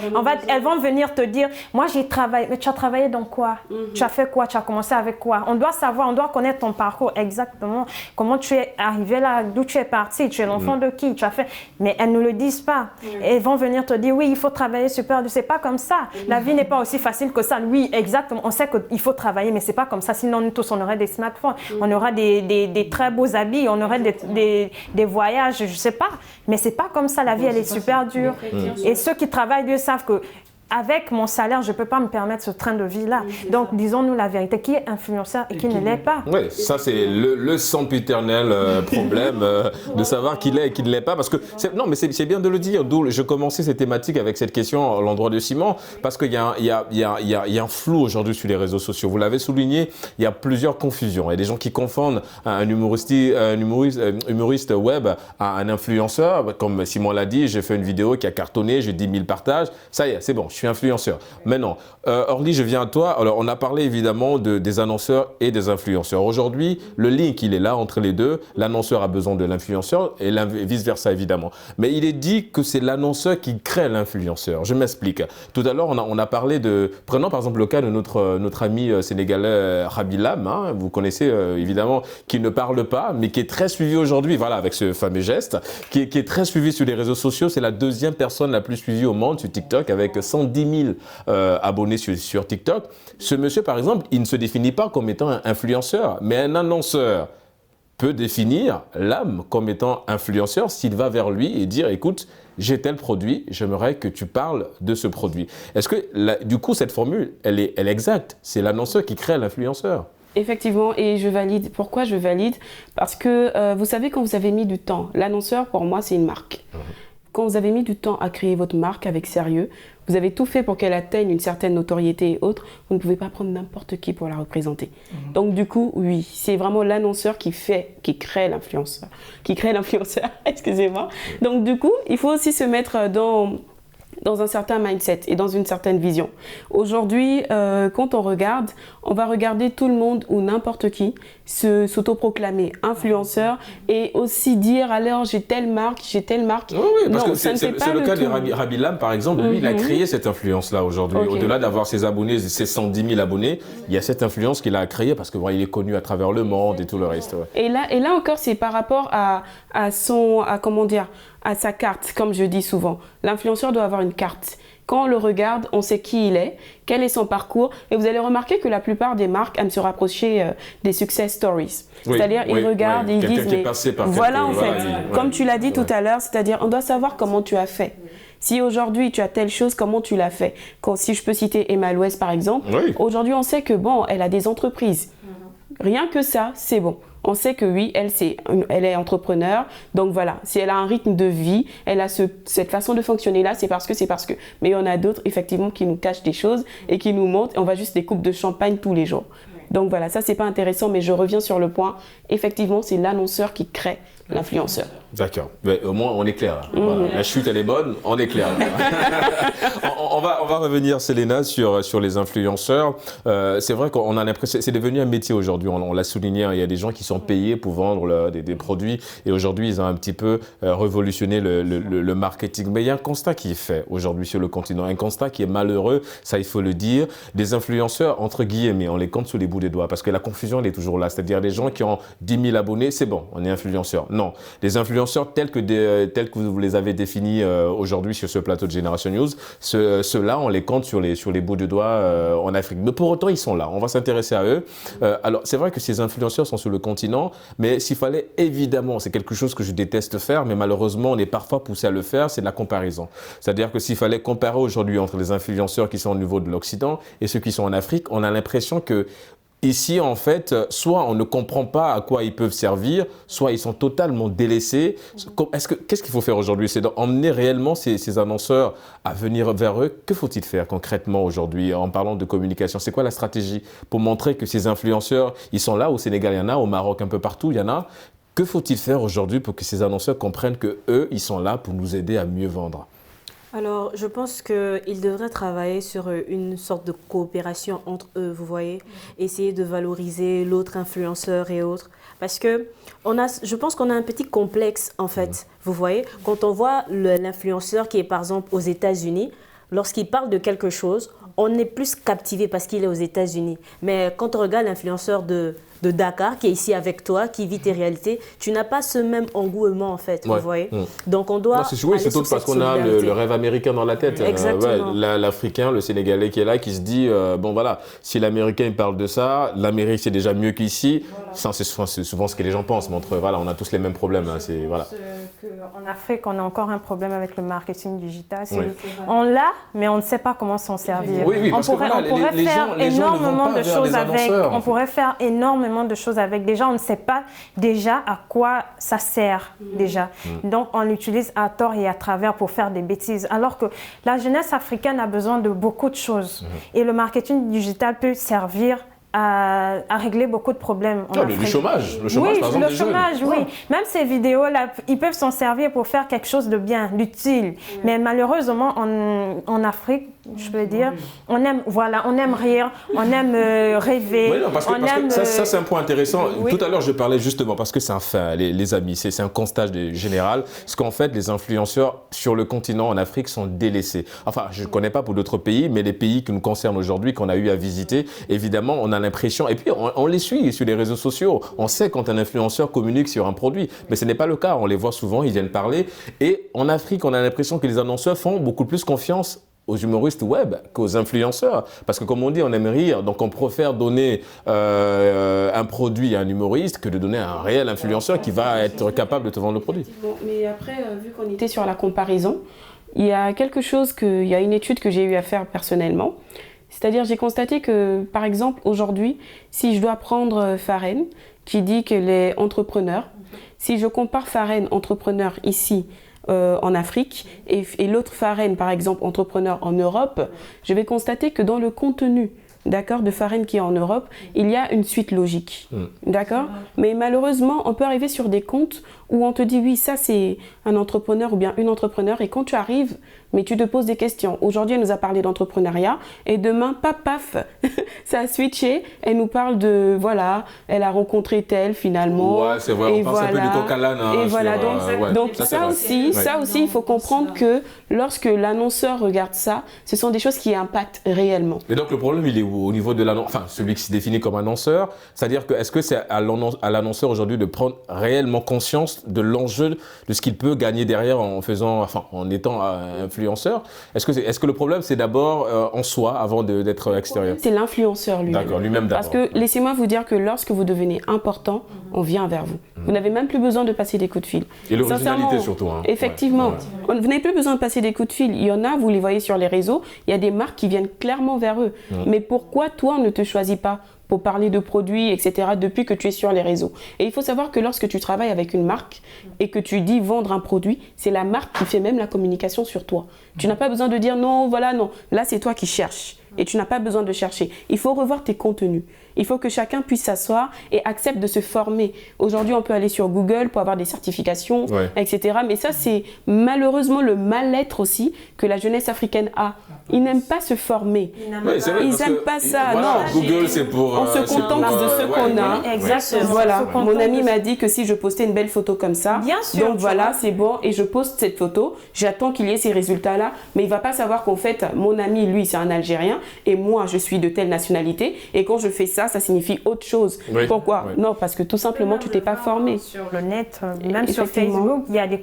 Elles vont venir te dire, moi j'ai travaillé, mais tu as travaillé dans quoi? Tu as fait quoi? Tu as commencé avec quoi? On doit savoir, on doit connaître ton parcours exactement. Comment tu es arrivé là, d'où tu es parti, tu es l'enfant de qui, tu as fait. Mais elles ne le disent pas. Elles vont venir te dire, oui, il faut travailler super dur. C'est pas comme ça. La vie n'est pas aussi facile que ça. Oui, exactement. On sait qu'il faut travailler, mais c'est pas comme ça. Sinon, nous tous, on aurait des smartphones, on aura des très beaux habits, on aurait des voyages, je sais pas. Mais c'est pas comme ça. La vie, elle est super dure. Et ceux qui travaillent, Dieu savent que avec mon salaire, je ne peux pas me permettre ce train de vie-là. Donc, disons-nous la vérité, qui est influenceur et qui ne l'est pas. Oui, ça c'est le sempiternel problème de savoir qui l'est et qui ne l'est pas. Parce que non, mais c'est bien de le dire. D'où je commençais cette thématique avec cette question à l'endroit de Simon, parce qu'il y a un flou aujourd'hui sur les réseaux sociaux. Vous l'avez souligné, il y a plusieurs confusions. Il y a des gens qui confondent un humoriste web à un influenceur. Comme Simon l'a dit, j'ai fait une vidéo qui a cartonné, j'ai 10 000 partages. Ça y est, c'est bon. Je suis influenceur. Maintenant, Orly, je viens à toi. Alors, on a parlé évidemment des annonceurs et des influenceurs. Aujourd'hui, le link, il est là entre les deux. L'annonceur a besoin de l'influenceur et vice-versa, évidemment. Mais il est dit que c'est l'annonceur qui crée l'influenceur. Je m'explique. Tout à l'heure, on a parlé de... Prenons par exemple le cas de notre ami sénégalais Rabi Lam, hein, vous connaissez évidemment, qui ne parle pas, mais qui est très suivi aujourd'hui, voilà, avec ce fameux geste, qui est très suivi sur les réseaux sociaux. C'est la deuxième personne la plus suivie au monde sur TikTok, avec 110 000 abonnés sur TikTok. Ce monsieur, par exemple, il ne se définit pas comme étant un influenceur, mais un annonceur peut définir l'âme comme étant influenceur s'il va vers lui et dire « Écoute, j'ai tel produit, j'aimerais que tu parles de ce produit ». Est-ce que, du coup, cette formule, elle est exacte? C'est l'annonceur qui crée l'influenceur. Effectivement, et je valide. Pourquoi je valide? Parce que, vous savez, quand vous avez mis du temps, l'annonceur, pour moi, c'est une marque. Quand vous avez mis du temps à créer votre marque avec sérieux, vous avez tout fait pour qu'elle atteigne une certaine notoriété et autres, vous ne pouvez pas prendre n'importe qui pour la représenter. Donc du coup, oui, c'est vraiment l'annonceur qui crée l'influenceur. Excusez-moi. Donc du coup, il faut aussi se mettre dans un certain mindset et dans une certaine vision. Aujourd'hui, quand on regarde, on va regarder tout le monde ou n'importe qui s'autoproclamer influenceur et aussi dire alors j'ai telle marque. Oui, parce que c'est le cas de Rabi Lam, par exemple. Lui, il a créé cette influence-là aujourd'hui. Okay. Au-delà d'avoir ses abonnés, ses 110 000 abonnés, il y a cette influence qu'il a créée parce que il est connu à travers le monde et tout le reste. Ouais. Et là encore, c'est par rapport à sa carte, comme je dis souvent. L'influenceur doit avoir une carte. Quand on le regarde, on sait qui il est, quel est son parcours. Et vous allez remarquer que la plupart des marques aiment se rapprocher des success stories. Oui, c'est-à-dire, ils regardent et ils disent, mais voilà en fait, comme tu l'as dit tout à l'heure, c'est-à-dire, on doit savoir comment tu as fait. Si aujourd'hui tu as telle chose, comment tu l'as fait? Si je peux citer Emma Louès par exemple, aujourd'hui on sait que bon, elle a des entreprises. Rien que ça, c'est bon. On sait que oui, elle est entrepreneur. Donc voilà, si elle a un rythme de vie, elle a cette façon de fonctionner là, c'est parce que. Mais il y en a d'autres effectivement qui nous cachent des choses et qui nous montrent. On va juste des coupes de champagne tous les jours. Donc voilà, ça c'est pas intéressant, mais je reviens sur le point. Effectivement, c'est l'annonceur qui crée l'influenceur. D'accord. Mais au moins, on est clair. Voilà. La chute, elle est bonne, on est clair. on va revenir, Selena, sur les influenceurs. C'est vrai qu'on a l'impression, c'est devenu un métier aujourd'hui. On l'a souligné, il y a des gens qui sont payés pour vendre des produits. Et aujourd'hui, ils ont un petit peu révolutionné le marketing. Mais il y a un constat qui est fait aujourd'hui sur le continent. Un constat qui est malheureux, ça il faut le dire. Des influenceurs, entre guillemets, on les compte sous les bouts des doigts. Parce que la confusion, elle est toujours là. C'est-à-dire des gens qui ont 10 000 abonnés, c'est bon, on est influenceur. Non, les influenceurs tels que vous les avez définis aujourd'hui sur ce plateau de Génération News, ceux-là, on les compte sur les bouts de doigts en Afrique. Mais pour autant, ils sont là. On va s'intéresser à eux. Alors, c'est vrai que ces influenceurs sont sur le continent, mais s'il fallait, évidemment, c'est quelque chose que je déteste faire, mais malheureusement, on est parfois poussé à le faire, c'est de la comparaison. C'est-à-dire que s'il fallait comparer aujourd'hui entre les influenceurs qui sont au niveau de l'Occident et ceux qui sont en Afrique, on a l'impression que ici, en fait, soit on ne comprend pas à quoi ils peuvent servir, soit ils sont totalement délaissés. Qu'est-ce qu'il faut faire aujourd'hui? C'est d'emmener réellement ces annonceurs à venir vers eux. Que faut-il faire concrètement aujourd'hui en parlant de communication? C'est quoi la stratégie pour montrer que ces influenceurs, ils sont là, au Sénégal, il y en a, au Maroc, un peu partout, il y en a. Que faut-il faire aujourd'hui pour que ces annonceurs comprennent qu'eux, ils sont là pour nous aider à mieux vendre? Alors, je pense qu'ils devraient travailler sur une sorte de coopération entre eux, vous voyez, essayer de valoriser l'autre influenceur et autres. Parce que je pense qu'on a un petit complexe, en fait, vous voyez. Quand on voit l'influenceur qui est, par exemple, aux États-Unis, lorsqu'il parle de quelque chose, on est plus captivé parce qu'il est aux États-Unis. Mais quand on regarde l'influenceur de Dakar, qui est ici avec toi, qui vit tes réalités, tu n'as pas ce même engouement, en fait, vous voyez. Donc, on doit c'est surtout parce qu'on a le rêve américain dans la tête. Exactement. L'Africain, le Sénégalais qui est là, qui se dit, bon voilà, si l'Américain parle de ça, l'Amérique c'est déjà mieux qu'ici. Ça, c'est souvent ce que les gens pensent, mais voilà, on a tous les mêmes problèmes. Hein, voilà. En Afrique, on a encore un problème avec le marketing digital. On l'a, mais on ne sait pas comment s'en servir. Oui, parce on pourrait faire énormément de choses avec. On pourrait faire énormément de choses avec. Déjà, on ne sait pas déjà à quoi ça sert déjà. Donc, on l'utilise à tort et à travers pour faire des bêtises. Alors que la jeunesse africaine a besoin de beaucoup de choses. Et le marketing digital peut servir à régler beaucoup de problèmes en Afrique. Le chômage, par exemple, le chômage, oui. Même ces vidéos-là, ils peuvent s'en servir pour faire quelque chose de bien, d'utile. Mais malheureusement, en Afrique, je peux dire, on aime rire, on aime rêver. Oui, non, parce que ça, c'est un point intéressant. Tout à l'heure, je parlais justement, parce que c'est un fait, les amis, c'est un constat général, parce qu'en fait, les influenceurs sur le continent en Afrique sont délaissés. Enfin, je ne connais pas pour d'autres pays, mais les pays qui nous concernent aujourd'hui, qu'on a eu à visiter, évidemment, on a l'impression, et puis on les suit sur les réseaux sociaux, on sait quand un influenceur communique sur un produit, mais ce n'est pas le cas, on les voit souvent, ils viennent parler, et en Afrique, on a l'impression que les annonceurs font beaucoup plus confiance aux humoristes web qu'aux influenceurs. Parce que comme on dit, on aime rire, donc on préfère donner un produit à un humoriste que de donner à un réel influenceur qui va être capable de te vendre le produit. Bon, mais après, vu qu'on était sur la comparaison, il y a il y a une étude que j'ai eu à faire personnellement. C'est-à-dire, j'ai constaté que, par exemple, aujourd'hui, si je dois prendre Farren, qui dit qu'elle est entrepreneur, si je compare Farren, entrepreneur ici, en Afrique, et l'autre Farren, par exemple, entrepreneur en Europe, je vais constater que dans le contenu de Farren qui est en Europe, il y a une suite logique. D'accord ? Mais malheureusement, on peut arriver sur des comptes où on te dit oui, ça c'est un entrepreneur ou bien une entrepreneur, et quand tu arrives, mais tu te poses des questions. Aujourd'hui, elle nous a parlé d'entrepreneuriat, et demain, paf, ça a switché, elle nous parle de, voilà, elle a rencontré tel finalement. Ouais, c'est vrai, on pense un peu du coq à l'âne. Et voilà, donc ça aussi, il faut comprendre que lorsque l'annonceur regarde ça, ce sont des choses qui impactent réellement. Mais donc le problème, il est où ? Au niveau de l'annonceur, enfin celui qui se définit comme annonceur, c'est-à-dire que est-ce que c'est à l'annonceur aujourd'hui de prendre réellement conscience de l'enjeu de ce qu'il peut gagner derrière en étant influenceur ? Est-ce que le problème c'est d'abord en soi avant d'être extérieur ? C'est l'influenceur lui-même. D'accord, lui-même d'abord. Parce que laissez-moi vous dire que lorsque vous devenez important, on vient vers vous. Vous n'avez même plus besoin de passer des coups de fil. Et l'originalité surtout. Hein. Effectivement. Ouais. Vous n'avez plus besoin de passer des coups de fil. Il y en a, vous les voyez sur les réseaux, il y a des marques qui viennent clairement vers eux. Mais pourquoi toi on ne te choisit pas pour parler de produits, etc., depuis que tu es sur les réseaux. Et il faut savoir que lorsque tu travailles avec une marque et que tu dis vendre un produit, c'est la marque qui fait même la communication sur toi. Tu n'as pas besoin de dire non, voilà, non. Là, c'est toi qui cherches. Et tu n'as pas besoin de chercher. Il faut revoir tes contenus. Il faut que chacun puisse s'asseoir et accepte de se former. Aujourd'hui, on peut aller sur Google pour avoir des certifications, etc. Mais ça, c'est malheureusement le mal-être aussi que la jeunesse africaine a. Ils n'aiment pas se former. Ils n'aiment pas ça. Voilà, non. Google, c'est pour... On se contente de ce qu'on a. Exactement. Voilà. Mon ami m'a dit que si je postais une belle photo comme ça, bien sûr, donc voilà, c'est bon, et je poste cette photo, j'attends qu'il y ait ces résultats-là, mais il ne va pas savoir qu'en fait, mon ami, lui, c'est un Algérien, et moi, je suis de telle nationalité, et quand je fais ça, ça signifie autre chose. Pourquoi ? Non, parce que tout simplement, tu ne t'es pas formé. Sur le net, même sur Facebook, il y a des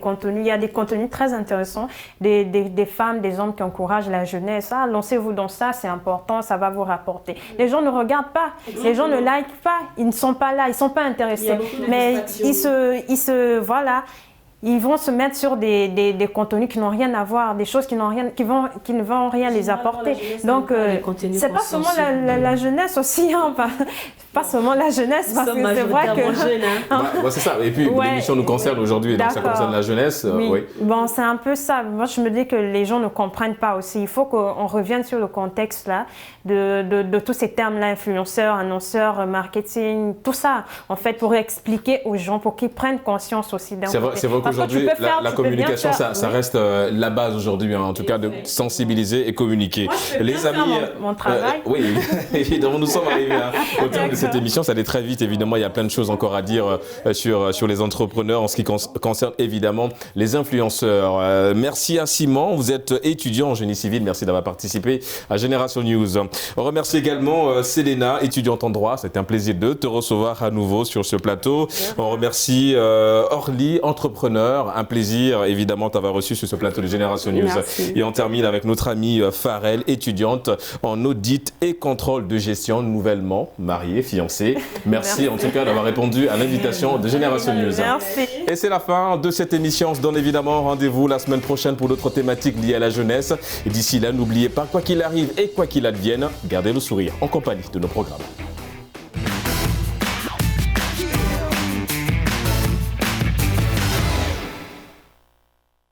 contenus très intéressants, des femmes, des hommes qui encouragent la jeunesse. Ah, lancez-vous dans ça, c'est important, ça va vous rapporter. Les gens ne regardent pas, les gens ne likent pas, ils ne sont pas là, ils ne sont pas intéressés. Mais ils vont se mettre sur des contenus qui n'ont rien à voir, des choses qui ne vont rien les apporter. Donc, c'est pas seulement la jeunesse aussi, hein, pas seulement la jeunesse, parce que c'est vrai que... c'est ça, et puis l'émission nous concerne aujourd'hui, donc ça concerne la jeunesse. Oui. Bon, c'est un peu ça. Moi, je me dis que les gens ne comprennent pas aussi. Il faut qu'on revienne sur le contexte là, de tous ces termes-là, influenceurs, annonceurs, marketing, tout ça, en fait, pour expliquer aux gens, pour qu'ils prennent conscience aussi d'un côté. C'est vrai qu'aujourd'hui, la communication, ça reste la base aujourd'hui, en tout cas, de sensibiliser et communiquer. Les amis, mon travail. Oui, évidemment, nous sommes arrivés au terme de cette émission. Ça allait très vite, évidemment. Il y a plein de choses encore à dire sur les entrepreneurs en ce qui concerne évidemment les influenceurs. Merci infiniment. Vous êtes étudiant en génie civil. Merci d'avoir participé à Génération News. On remercie également Selena, étudiante en droit. C'était un plaisir de te recevoir à nouveau sur ce plateau. On remercie Orly, entrepreneur. Un plaisir, évidemment, de t'avoir reçu sur ce plateau de Génération News. Merci. Et on termine avec notre amie Farel, étudiante en audit et contrôle de gestion, nouvellement mariée, fiancée. Merci en tout cas d'avoir répondu à l'invitation de Génération News. Merci. Et c'est la fin de cette émission. On se donne évidemment rendez-vous la semaine prochaine pour d'autres thématiques liées à la jeunesse. Et d'ici là, n'oubliez pas, quoi qu'il arrive et quoi qu'il advienne, gardez le sourire en compagnie de nos programmes.